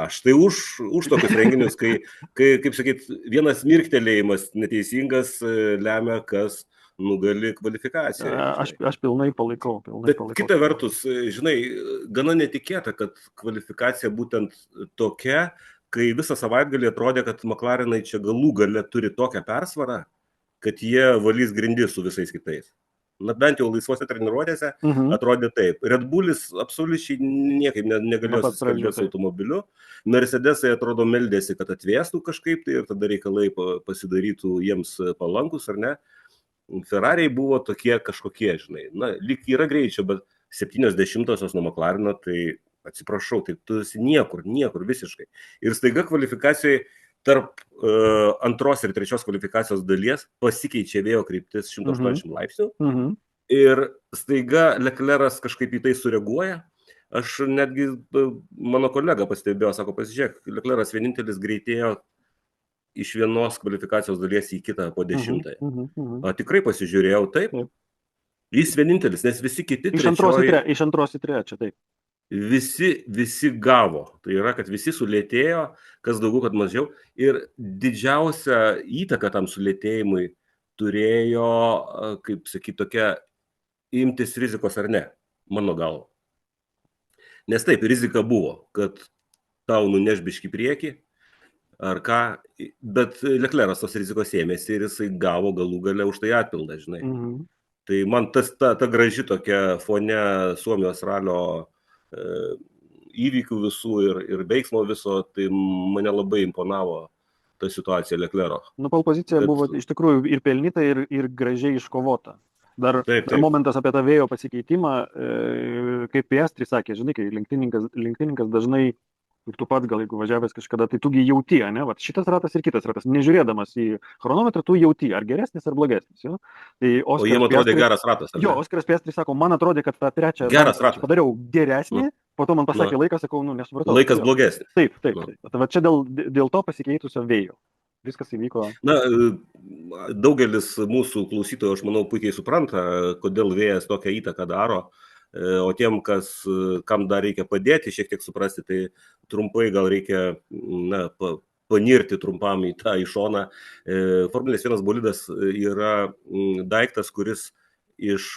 aš tai už tokius renginius, kai, kaip sakyt, vienas mirktelėjimas neteisingas lemia, kas nugali kvalifikaciją. Aš pilnai palaikau. Bet kita vertus, žinai, gana netikėta, kad kvalifikacija būtent tokia, kai visą savaitgalį atrodė, kad McLarenai čia galų gale turi tokią persvarą, kad jie valys grindis su visais kitais. Na, bent jau laisvose treniruotėse atrodė taip. Red Bullis absoliučiai niekaip negalėjo susikalbėti su automobiliu. Mercedesai atrodo meldėsi, kad atvėstų kažkaip tai ir tada reikalai pasidarytų jiems palankus, ar ne? Ferrariai buvo tokie kažkokie, žinai. Na, lyg yra greičio, bet 70-osios nuo McLareno, tai atsiprašau, tai tu esi niekur visiškai. Ir staiga kvalifikacijoje tarp antros ir trečios kvalifikacijos dalies pasikeičia vėjo kryptis 180 laipsnių. Ir staiga Leclerc'as kažkaip į tai sureaguoja. Aš netgi, mano kolega pastebėjo, sako, pasižiūrėk, Leclerc'as vienintelis greitėjo iš vienos kvalifikacijos dalies į kitą po 10. Tikrai pasižiūrėjau, taip. Jis vienintelis, nes visi kiti iš antros į trečią, taip. Visi gavo. Tai yra, kad visi sulėtėjo, kas daugiau, kad mažiau. Ir didžiausia įtaka tam sulėtėjimui turėjo, kaip sakyti, tokia imtis rizikos ar ne, mano galva. Nes taip, rizika buvo, kad tau nuneš biškį priekį, ar ką, bet Leclerc'as tos rizikos ėmėsi ir jisai gavo galų gale už tai atpildą, žinai. Tai man ta graži tokia fone Suomijos ralio įvykių visų ir veiksmo viso, tai mane labai imponavo ta situacija Leclerco. Nu, pole pozicija buvo iš tikrųjų ir pelnyta, ir gražiai iškovota. Dar momentas apie tą vėjo pasikeitimą, kaip Piastri sakė, žinai, kai lenktynininkas dažnai, ir tu pats gal jeigu važiavęs kažkada, tai tugi jauti, ne, va, šitas ratas ir kitas ratas, nežiūrėdamas į chronometrą, tu jauti, ar geresnis, ar blogesnis. Jo? Tai o jiem atrodė geras ratas. Jo, Oskaras Piastri sako, man atrodė, kad tą trečią ratą padariau geresnį, po to man pasakė laiką, sakau, nu, nesupratau. Laikas blogesnis. Taip. Tai va čia dėl to pasikeitusio vėjo. Viskas įvyko. Na, daugelis mūsų klausytojų, aš manau, puikiai supranta, kodėl vėjas tokią įtaką daro. O tiem, kam dar reikia padėti, šiek tiek suprasti, tai trumpai gal reikia panirti trumpam į tą į šoną. Formulės 1 bolidas yra daiktas, kuris iš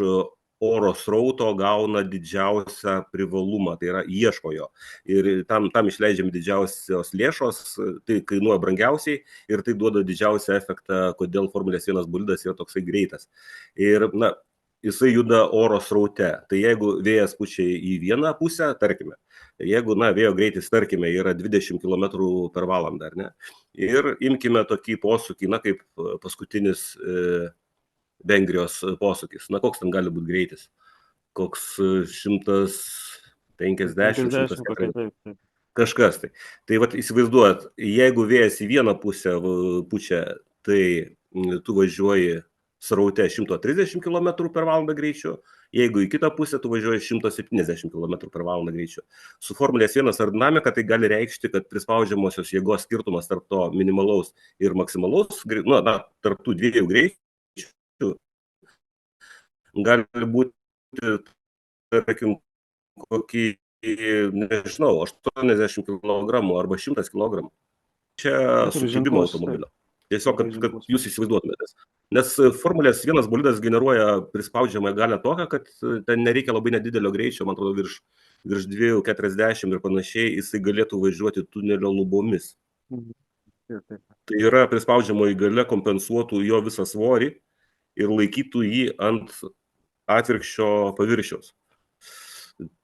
oro srauto gauna didžiausią privalumą, tai yra ieško jo. Ir tam išleidžiami didžiausios lėšos, tai kainuoja brangiausiai ir tai duoda didžiausią efektą, kodėl Formulės 1 bolidas yra toksai greitas. Ir, jisai juda oro sraute. Tai jeigu vėjas pučia į vieną pusę, tarkime, jeigu, vėjo greitis, tarkime, yra 20 km per valandą, ar ne? Ir imkime tokį posūkį, kaip paskutinis Vengrijos posūkis. Koks ten gali būti greitis? Koks 150, 140. Kažkas tai. Tai vat įsivaizduojat, jeigu vėjas į vieną pusę pučia, tai tu važiuoji sraute 130 km per valandą greičiu, jeigu į kitą pusę tu važiuoji 170 km per valandą greičiu. Su Formulės 1 aerodinamika tai gali reikšti, kad prispaudžiamosios jėgos skirtumas tarp to minimalaus ir maksimalaus, tarp tų dviejų greičių gali būti, tarkim, kokį, nežinau, 80 kg arba 100 kg. Čia sukibimo automobilio. Tiesiog, kad jūs įsivaizduotumėte. Nes Formulės 1 bolidas generuoja prispaudžiamą galę tokią, kad ten nereikia labai nedidelio greičio, man atrodo, virš 2,40 ir panašiai, jisai galėtų važiuoti tunelio lubomis. Tai yra prispaudžiamoji galia kompensuotų jo visą svorį ir laikytų jį ant atvirkščio paviršiaus.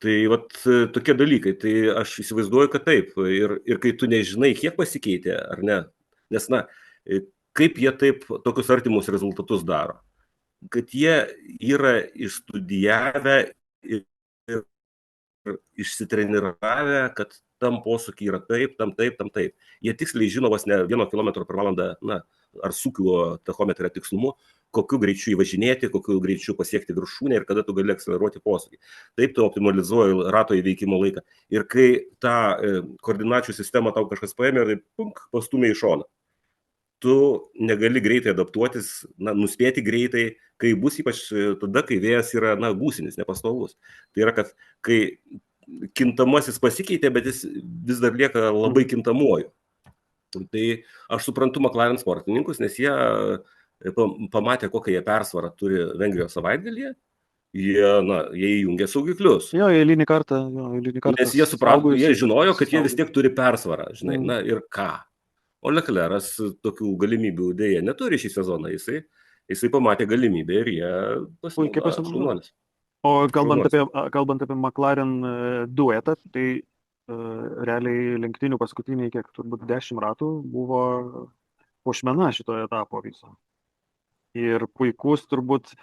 Tai tokie dalykai, tai aš įsivaizduoju, kad taip. Ir kai tu nežinai, kiek pasikeitė, ar ne, nes, kaip jie taip tokius artimus rezultatus daro. Kad jie yra išstudijavę ir išsitreniravę, kad tam posūkį yra taip, tam taip. Jie tiksliai žino vos ne 1 km per valandą, ar sūkių tachometrą tikslumu, kokiu greičiu įvažinėti, kokiu greičiu pasiekti viršūnę ir kada tu gali akceleruoti posūkį. Taip tu optimalizuoji rato įveikimo laiką. Ir kai tą koordinačių sistemą tau kažkas paėmė, tai pastumė į šoną. Tu negali greitai adaptuotis, nuspėti greitai, kai bus ypač tada, kai vėjas yra, gūsinis, nepastovus. Tai yra, kad kai kintamasis pasikeitė, bet jis vis dar lieka labai kintamuoju. Tai aš suprantu McLaren sportininkus, nes jie pamatė, kokią jie persvarą turi Vengrijos savaitgalyje, jie įjungė saugiklius. Jo, eilinį kartą. Nes jie suprato, jie žinojo, kad jie vis tiek turi persvarą, žinai, ir ką. O Leclerc'as tokių galimybių dėja neturi šį sezoną, jisai pamatė galimybę ir jie pasinaudojo. O kalbant apie McLaren duetą, tai realiai lenktynių paskutiniai, turbūt 10 ratų buvo puošmena šito etapo viso. Ir puikus turbūt,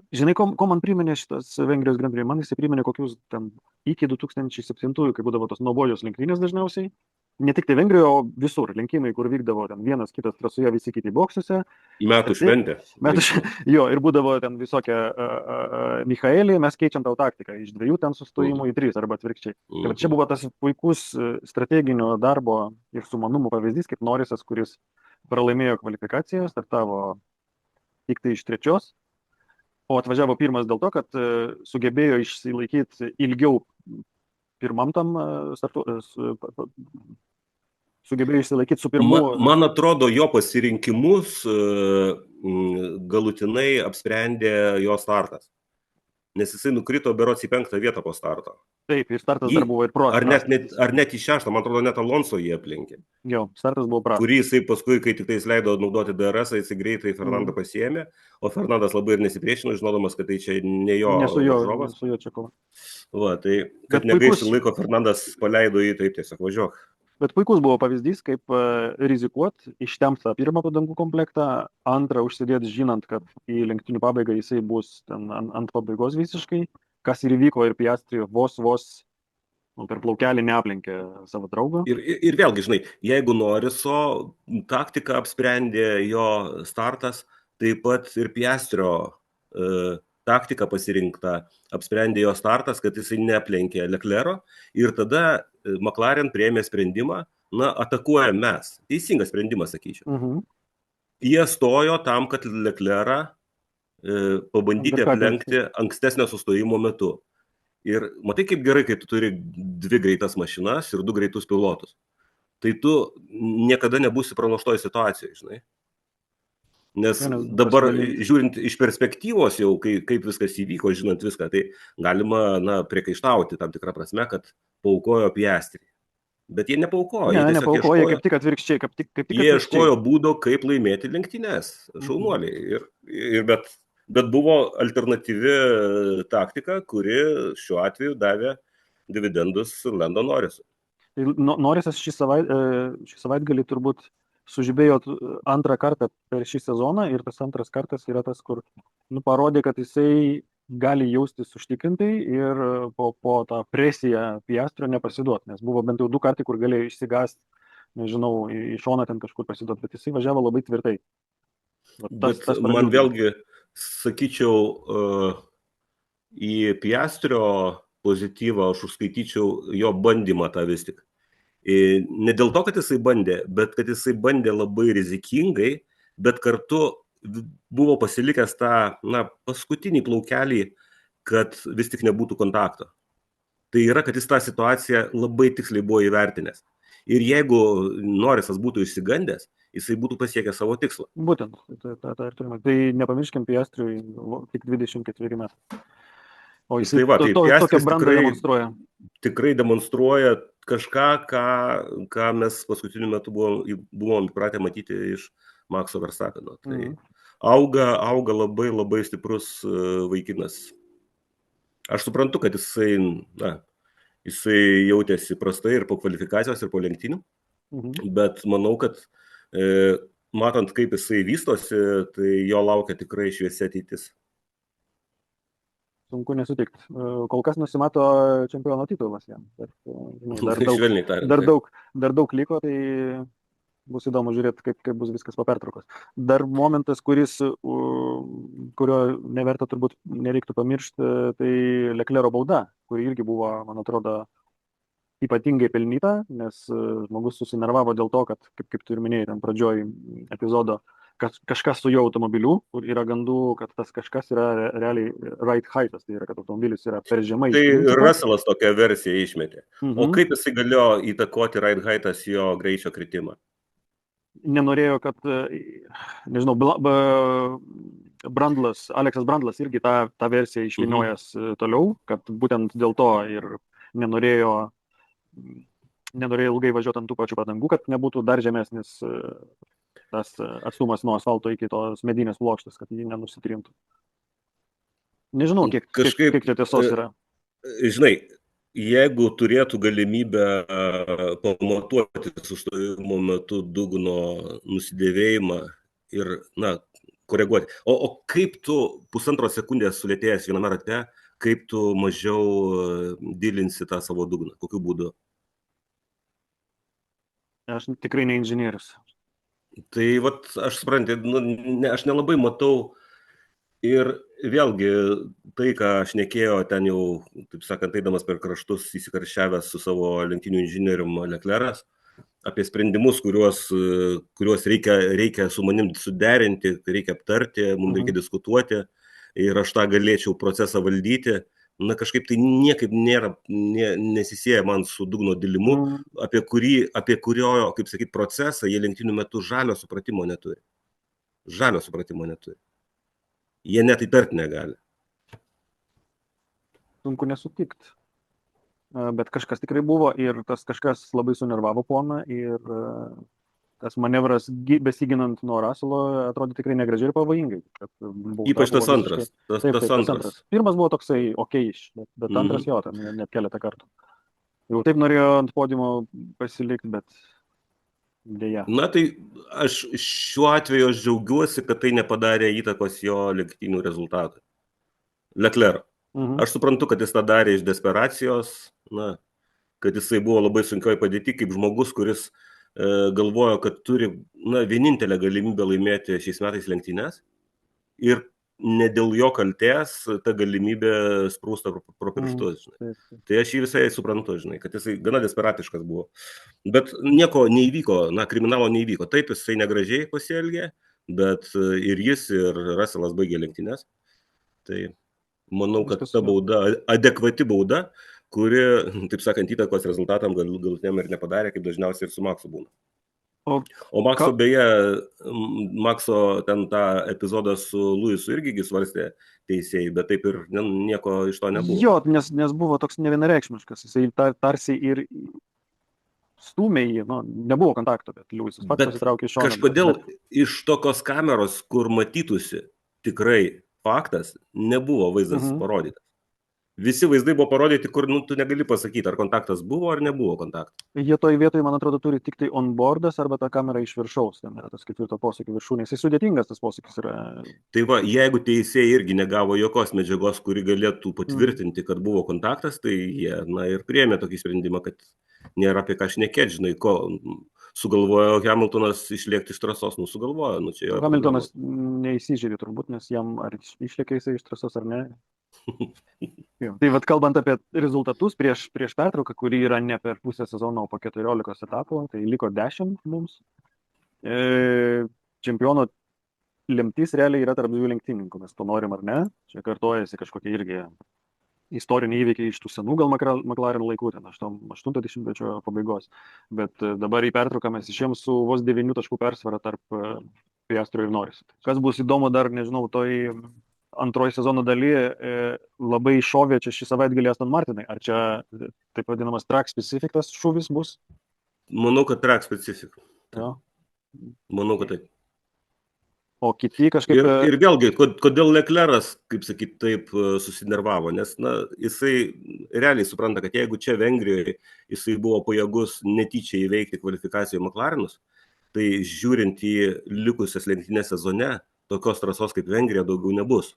žinai, ko man priminė šitas Vengrijos Grand Prix? Man jisai priminė kokius ten iki 2007, kai būdavo tos nuobodžios lenktynės dažniausiai. Ne tik tai Vengrijoje, o visur lenkimai, kur vykdavo ten vienas kitas trasoje, visi kiti boksuose. Metų šventė. Jo, ir būdavo ten visokie Michaelį, mes keičiam tau taktiką iš 2 ten sustojimų į 3 arba atvirkščiai. Ir čia buvo tas puikus strateginio darbo ir sumanumo pavyzdys, kaip Norrisas, kuris pralaimėjo kvalifikaciją, startavo tik tai iš 3, o atvažiavo pirmas dėl to, kad sugebėjo išsilaikyti ilgiau pirmam tam sugebėjo išsilaikyti su pirmu. Man atrodo, jo pasirinkimus galutinai apsprendė jo startas. nes jisai nukrito berods į 5. vietą po starto. Taip, ir startas dar buvo ir Ar prastas. net į 6, man atrodo, net Alonso jį aplenkė. Jo, startas buvo prastas. Kurį jisai paskui, kai tik tais leido naudoti DRS, jisai greitai Fernandą pasiėmė, o Fernandas labai ir nesipriešino, žinodamas, kad tai čia ne jo varžovas. Nesu jo čia kova. Va, tai kad negaišti laiko, Fernandas paleido jį, taip tiesiog važiuok. Bet puikus buvo pavyzdys, kaip rizikuot, ištempti tą pirmą padangų komplektą, antrą užsidėti žinant, kad į lenktynių pabaigą jisai bus ten ant pabaigos visiškai, kas ir įvyko, ir Piastri vos per plaukelį neaplenkė savo draugą. Ir vėlgi, žinai, jeigu Noriso taktika apsprendė jo startas, taip pat ir Piastrio taktika pasirinkta apsprendė jo startas, kad jisai neaplenkė Leclerco ir tada McLaren priėmė sprendimą, atakuojam mes. Teisingas sprendimas, sakyčiau. Jie stojo tam, kad Leclercą pabandyti aplenkti ankstesnio sustojimo metu. Ir matai, kaip gerai, kai tu turi 2 greitas mašinas ir 2 greitus pilotus. Tai tu niekada nebūsi praloštoj situacijoje, žinai. Nes dabar, žiūrint iš perspektyvos jau, kaip viskas įvyko, žinant viską, tai galima priekaištauti tam tikrą prasme, kad paaukojo Piastrį. Bet jie nepaukojo. Nepaukojo, kaip tik atvirkščiai. Jie ieškojo būdo, kaip laimėti lenktynes, šaunuoliai. Bet buvo alternatyvi taktika, kuri šiuo atveju davė dividendus Lando Norrisui. Norrisas šį savaitgalį turbūt sužibėjo antrą kartą per šį sezoną ir tas antras kartas yra tas, kur parodė, kad jisai gali jaustis užtikrintai ir po tą presiją Piastrio nepasiduot, nes buvo bent jau 2 kartai, kur galėjo išsigąsti, nežinau, į šoną ten kažkur pasiduot, bet jisai važiavo labai tvirtai. Bet man vėlgi, sakyčiau, į Piastrio pozityvą aš užskaityčiau jo bandymą tą vis tik. Ne dėl to, kad jisai bandė, bet kad jisai bandė labai rizikingai, bet kartu buvo pasilikęs tą paskutinį plaukelį, kad vis tik nebūtų kontakto. Tai yra, kad jis tą situaciją labai tiksliai buvo įvertinęs. Ir jeigu Norrisas būtų išsigandęs, jisai būtų pasiekęs savo tikslą. Būtent, tai nepamirškim, Piastriui tik 24 metai. O jisai tokią brandą demonstruoja. Tikrai demonstruoja kažką, ką mes paskutiniu metu buvom įpratę matyti iš Maxo Verstappeno. Tai auga labai, labai stiprus vaikinas. Aš suprantu, kad jisai jautėsi prastai ir po kvalifikacijos, ir po lenktynių, bet manau, kad matant, kaip jisai vystosi, tai jo laukia tikrai šviesi ateitis. Sunku nesutikti. Kol kas nusimato čempiono titulas jam. Dar daug liko, tai bus įdomu žiūrėti, kaip bus viskas po pertraukos. Dar momentas, kurio neverta turbūt nereiktų pamiršti, tai Leclerco bauda, kuri irgi buvo, man atrodo, ypatingai pelnyta, nes žmogus susinervavo dėl to, kad, kaip tu ir minėjai, ten pradžioj epizodo, kažkas su jo automobiliu, kur yra gandų, kad tas kažkas yra realiai ride heightas, tai yra, kad automobilis yra per žemai. Tai Russellas tokią versiją išmetė. O kaip jisai galėjo įtakoti ride heightas jo greičio kritimą? Nenorėjo, kad, nežinau, Aleksas Brandlas irgi tą versiją išvyniojęs toliau, kad būtent dėl to ir nenorėjo ilgai važiuoti ant tų pačių padangų, kad nebūtų dar žemesnis tas atstumas nuo asfalto iki tos medinės plokštės, kad jį nenusitrintų. Nežinau, kiek čia tiesos yra. Žinai, jeigu turėtų galimybę pamatuoti sustojimo metu dugno nusidėvėjimą ir, koreguoti. O kaip tu 1,5 sekundės sulėtėjęs viename rate, kaip tu mažiau dilinsi tą savo dugną? Kokiu būdu? Aš tikrai ne inžinierius. Tai aš suprantu, aš nelabai matau ir vėlgi tai, ką aš šnekėjau ten jau, taip sakant, eidamas per kraštus įsikarščiavęs su savo lenktynių inžinierium Leclerc'as, apie sprendimus, kuriuos reikia su manim suderinti, reikia aptarti, mums reikia diskutuoti ir aš tą galėčiau procesą valdyti. Kažkaip tai niekaip nesisieja man su dugno dilimu, apie kurio, kaip sakyt, procesą jie lenktynių metu žalio supratimo neturi. Jie net įtarti negali. sunku nesutikti. Bet kažkas tikrai buvo ir tas kažkas labai sunervavo poną ir tas manevras besiginant nuo Russelo atrodė tikrai negražiai ir pavojingai. Ypač tas antras. Tas antras. Pirmas buvo toksai okeiš, bet antras jo, ten net keletą kartų. Jau taip norėjo ant podiumo pasilikti, bet dėja. Na tai aš šiuo atveju aš džiaugiuosi, kad tai nepadarė įtakos jo lenktynių rezultatui. Leclerc. Aš suprantu, kad jis tą darė iš desperacijos, na, kad jisai buvo labai sunkioj padėti kaip žmogus, kuris galvojo, kad turi vienintelę galimybę laimėti šiais metais lenktynes ir ne dėl jo kaltės ta galimybė sprūsta pro pirštus. Tai aš jį visai suprantu, kad jisai gana desperatiškas buvo. Bet nieko neįvyko, kriminalo neįvyko. Taip, jisai negražiai pasielgė, bet ir jis, ir Russellas baigė lenktynes. Tai manau, kad ta bauda, adekvati bauda, kuri, taip sakant, įtakos rezultatam galutiniam ir nepadarė, kaip dažniausiai ir su Maxu būna. O Maxo beje, Maxo ten tą epizodą su Luisu irgi svarstė teisėjai, bet taip ir nieko iš to nebuvo. Jo, nes buvo toks nevienareikšmiškas, jisai tarsi ir stūmė jį, nebuvo kontakto, bet Luisas pats pasitraukė iš šono. Kažkodėl iš tokios kameros, kur matytųsi tikrai faktas, nebuvo vaizdas parodytas. Visi vaizdai buvo parodyti, kur tu negali pasakyti, ar kontaktas buvo, ar nebuvo kontakto. Jie toj vietoj, man atrodo, turi tik tai onboardas arba tą kamerą iš viršaus, ten yra tas ketvirto posūkio viršūnė. Jisai sudėtingas tas posūkis yra. Tai va, jeigu teisėjai irgi negavo jokios medžiagos, kuri galėtų patvirtinti, kad buvo kontaktas, tai jie, ir priėmė tokį sprendimą, kad nėra apie ką šnekėti, žinai, ko sugalvojo Hamiltonas išlėkti iš trasos, sugalvojo. Hamiltonas neįsižeidė turbūt, nes jam ar išlėkė jisai iš trasos ar ne. Tai vat kalbant apie rezultatus prieš pertrauką, kuri yra ne per pusę sezono, o po 14 etapų, tai liko 10 mums. Čempiono lemtis realiai yra tarp dviejų lenktynininkų, mes to norim ar ne. Čia kartojasi kažkokie irgi istoriniai įvykiai iš tų senų gal McLaren laikų, ten 80-mečio pabaigos. Bet dabar į pertrauką mes išėjom su vos 9 taškų persvara tarp Piastrio ir Norris. Kas bus įdomu dar, nežinau, toj antroji sezono daly labai šovė čia šį savaitgalį Aston Martinai. Ar čia taip vadinamas track specific tas šūvis bus? Manau, kad track specific. Jo. Manau, kad taip. O kiti kažkaip... Ir vėlgi, kodėl Leclerc'as, kaip sakyt, taip susinervavo, nes jisai realiai supranta, kad jeigu čia Vengrijoje jisai buvo pajėgus netyčia įveikti kvalifikacijoje McLarenus, tai žiūrint į likusias lenktynes sezone, tokios trasos kaip Vengrija daugiau nebus.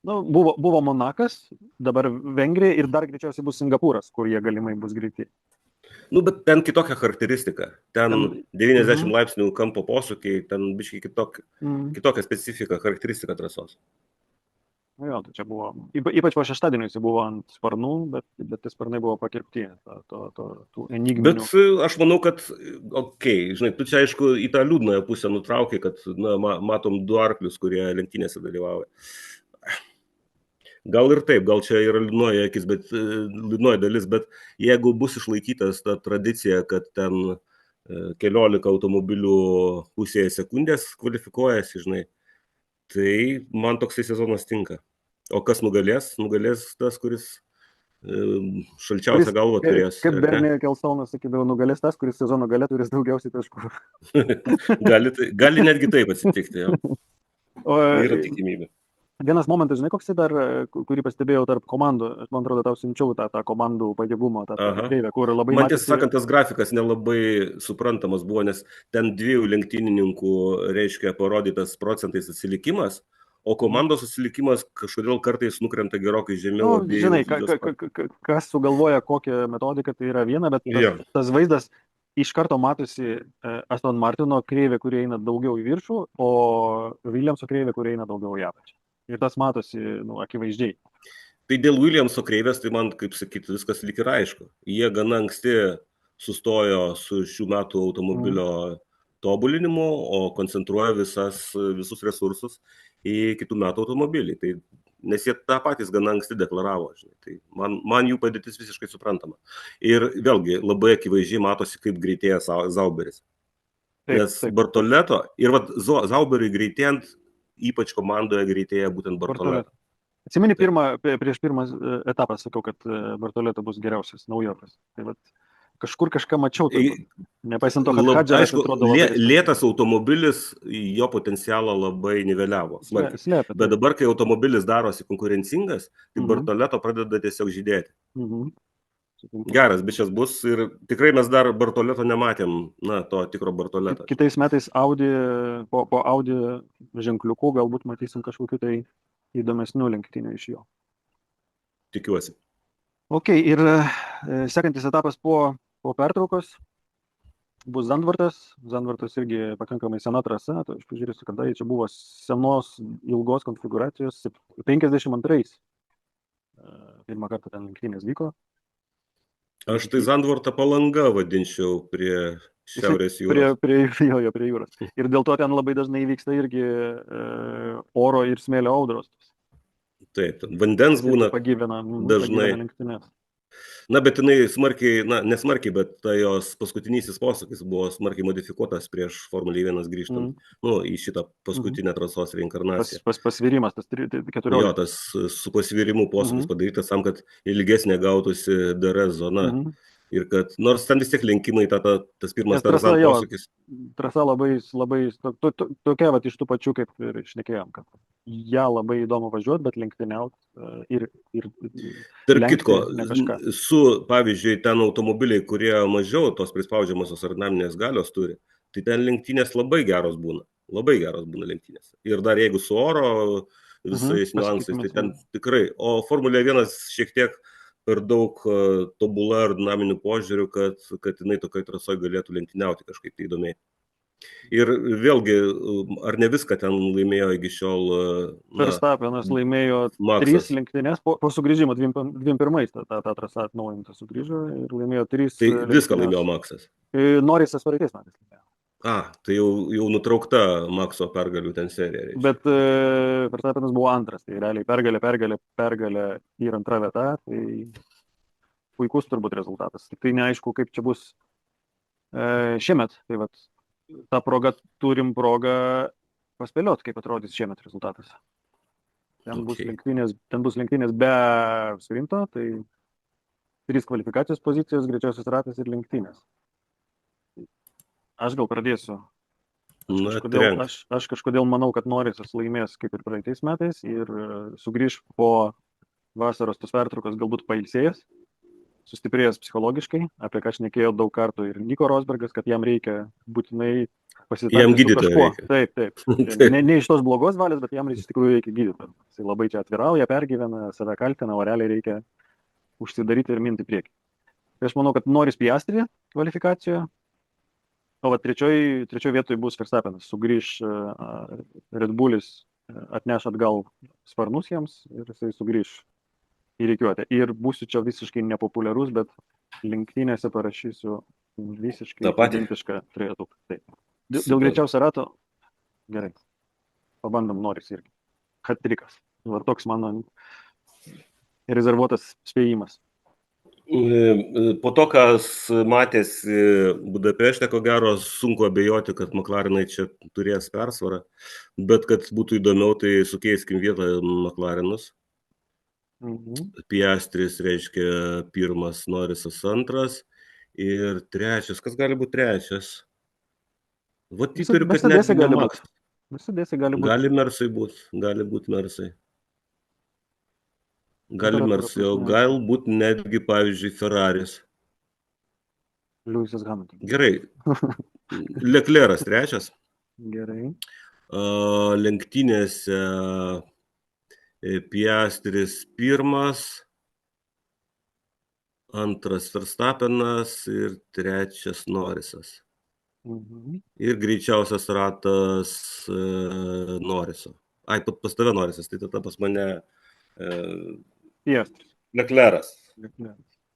Buvo Monakas, dabar Vengrija ir dar greičiausiai bus Singapūras, kur jie galimai bus greiti. Bet ten kitokia charakteristika. Ten 90 laipsnių kampo posūkiai, ten biškai kitokia specifika, charakteristika trasos. Jo, tai čia buvo, ypač po šeštadienį jis buvo ant sparnų, bet tie sparnai buvo pakirpti tų enigminių. Bet aš manau, kad, žinai, tu čia aišku į tą liūdnąją pusę nutraukai, kad matom du arklius, kurie lenktynėse dalyvauja. Gal ir taip, gal čia yra liūdnoji dalis, bet jeigu bus išlaikytas ta tradicija, kad ten 14 automobilių pusėje sekundės kvalifikuojasi, žinai, tai man toksai sezonas tinka. O kas nugalės? Nugalės tas, kuris šalčiausią galvą turės. Kaip Bernie Ecclestonas sakydavo, nugalės tas, kuris sezono gale turės daugiausiai taškų. gali netgi taip atsitikti. Yra tikimybė. Vienas momentas, žinai, koks dar, kurį pastebėjau tarp komandų, man atrodo, tau siunčiau tą komandų pajėgumą, tą kreivę, kur labai... Man tiesą sakant, tas grafikas nelabai suprantamas buvo, nes ten dviejų lenktynininkų, reiškia, parodytas procentais atsilikimas, o komandos atsilikimas kažkodėl kartais nukrenta gerokai žemiau. Žinai, kas sugalvoja kokią metodiką, tai yra viena, bet tas vaizdas iš karto matosi Aston Martino kreivė, kurie eina daugiau į viršų, o Williamso kreivė, kurie eina daugiau į apačią. Ir tas matosi, akivaizdžiai. Tai dėl Williamso kreivės, tai man, kaip sakyti, viskas lyg ir aišku. Jie gana anksti sustojo su šių metų automobilio tobulinimu, o koncentruoja visus resursus į kitų metų automobilį. Tai, nes jie tą patys gana anksti deklaravo. Žinai. Tai man jų padėtis visiškai suprantama. Ir vėlgi, labai akivaizdžiai matosi, kaip greitėja Zauberis. Nes Bartoleto, ir Zauberiui greitėjant, ypač komandoje greitėja būtent Bartoleto. Atsimeni, prieš pirmą etapą sakiau, kad Bartoleto bus geriausias naujokas. Tai vat, kažkur kažką mačiau turbūt. Nepaisant to, kad Hadžeras Aišku, atrodo labai lėtas automobilis jo potencialą labai niveliavo smarkiai. slepia. Bet dabar, kai automobilis darosi konkurencingas, tai Bartoleto pradeda tiesiog žydėti. Geras bičias bus ir tikrai mes dar Bartoleto nematėm, to tikro Bartoleto. Kitais metais Audi, po Audi ženkliukų galbūt matysim kažkokiu tai įdomesnių lenktynių iš jo. Tikiuosi. Ok, ir sekantis etapas po pertraukos bus Zandvartas. Zandvartas irgi pakankamai sena trasa, tai aš pažiūrėsiu, kada čia buvo senos ilgos konfiguracijos, 52-ais. Pirmą kartą ten lenktynės vyko. Aš tai Zandvartą Palanga vadinčiau prie Šiaurės jūros. Prie jūros. Ir dėl to ten labai dažnai vyksta irgi oro ir smėlio audros. Taip, vandens būna dažnai. Lenktynės. Bet jinai smarkiai, nesmarkiai, bet tai jos paskutinysis posūkis buvo smarkiai modifikuotas prieš Formulį 1 grįžtant, į šitą paskutinę trasos reinkarnaciją. Pasvirimas, tas 14. Jo, tas su pasvirimu posūkis padarytas tam, kad ilgesnė gautųsi DRS zona. Ir kad, nors ten vis tiek lenkimai, tas pirmas Tarzan posūkis. Trasa labai tokia, iš tų pačių, kaip ir šnekėjom, kad ją labai įdomu važiuoti, bet lenktyniauti ir tarp kitko, pavyzdžiui, ten automobiliai, kurie mažiau tos prispaudžiamosios aerodinaminės galios turi, tai ten lenktynės labai geros būna lenktynės. Ir dar jeigu su oro visais niuansais, tai ten tikrai. O Formulė 1 šiek tiek per daug tobula aerodinaminių požiūrių, kad jinai tokioj trasoje galėtų lenktyniauti kažkaip tai įdomiai. Ir vėlgi, ar ne viską ten laimėjo iki šiol Verstappenas laimėjo 3 lenktynės po sugrįžimo, 21-ais tą trasą atnaujintą sugrįžo ir laimėjo 3 tai viską laimėjo Maksas. Norisas praeitais metais laimėjo. Tai jau nutraukta Makso pergalių ten serija. Bet Verstappenas buvo antras, tai realiai pergalė ir antra vieta, tai puikus turbūt rezultatas. Tik tai neaišku, kaip čia bus šiemet. Tai vat, turim progą paspėlioti, kaip atrodys šiemet rezultatas. Ten bus lenktynės be sprinto, tai 3 kvalifikacijos pozicijos, greičiausias ratas ir lenktynės. Aš gal pradėsiu. Aš kažkodėl manau, kad Norisas laimės kaip ir praeitais metais ir sugrįž po vasaros tos pertraukos galbūt pailsėjęs, sustiprėjęs psichologiškai, apie ką šnekėjo daug kartų ir Niko Rosbergas, kad jam reikia būtinai pasitarti su kažkuo. Taip. Ne iš tos blogos valios, bet jam iš tikrųjų reikia gydytojo. Jis labai čia atvirauja, pergyvena, save kaltina, o realiai reikia užsidaryti ir minti priekį. Tai aš manau, kad Noris Piastri kvalifikacijoje. O trečioje vietoje bus Verstappenas. Sugrįž Red Bullis, atneš atgal sparnus jiems ir jisai sugrįž į rikiuotę. Ir būsiu čia visiškai nepopuliarus, bet lenktynėse parašysiu visiškai identišką trejetuką. Dėl greičiausio rato, gerai, pabandom Noris irgi. Hat-trikas. Toks mano rezervuotas spėjimas. Po to, kas matėsi Budapešte, ko gero sunku abejoti, kad McLarenai čia turės persvarą, bet kad būtų įdomiau, tai sukeiskim vietą McLarenus. Piastris reiškia pirmas, Norisas antras ir trečias. Kas gali būti trečias? Vat įtariu, kad netgi ne Max. Gali Mersai būti, Mersai. Gali Mersai, o galbūt netgi, pavyzdžiui, Ferraris. Lewisas Hamilton. Gerai. Leclerc'as trečias. Gerai. Lenktynėse Piastris pirmas, antras Verstappenas ir trečias Norisas. Ir greičiausias ratas Noriso. Pas tave Norisas, tai tada pas mane Piastris. Leclerc'as.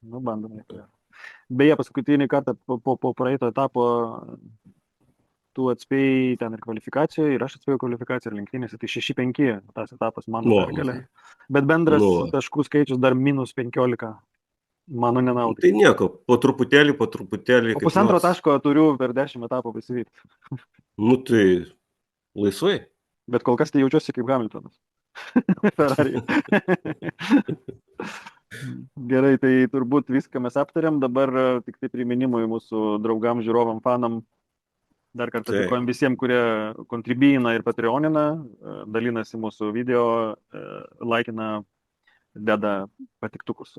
Bandom Leclerc'as. Beje, paskutinį kartą po praeito etapo tu atspėjai ten ir kvalifikacijoje, ir aš atspėjau kvalifikaciją ir lenktynėse, tai 6-5 tas etapas mano pergalė. Bet bendras taškų skaičius dar -15 mano nenaudai. Tai nieko, po truputėlį. Po pusantro taško turiu per 10 etapų pasivyti. Tai laisvai. Bet kol kas tai jaučiuosi kaip Hamiltonas. Ferrari. Gerai, tai turbūt viską mes aptarėm. Dabar tik tai priminimui mūsų draugam, žiūrovam, fanam. Dar kartą Taip. dėkojom visiems, kurie kontribina ir patreonina, dalinasi mūsų video, laikina, deda patiktukus,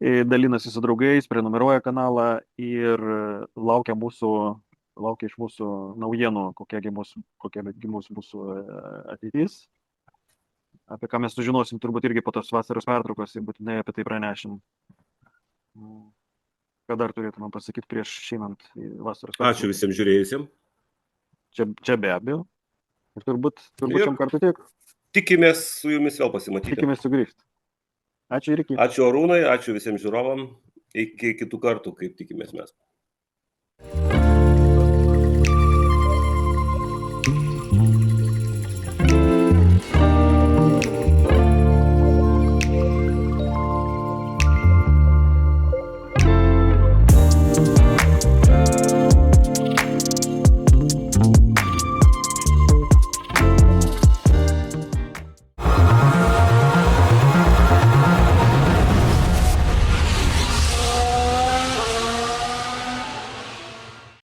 dalinasi su draugais, prenumeruoja kanalą ir laukia iš mūsų naujienų, kokia bus mūsų ateitis. Apie ką mes sužinosim turbūt irgi po tos vasaros pertraukos ir būtinai apie tai pranešim. Ką dar turėtume pasakyti prieš išeinant į vasaros pertrauką? Ačiū visiems žiūrėjusiems. Čia be abejo. Ir turbūt šiam kartu tiek. Tikimės su jumis vėl pasimatyti. Tikimės sugrįžti. Ačiū ir iki. Ačiū Arūnai, ačiū visiems žiūrovam. Iki kitų kartų, kaip tikimės mes.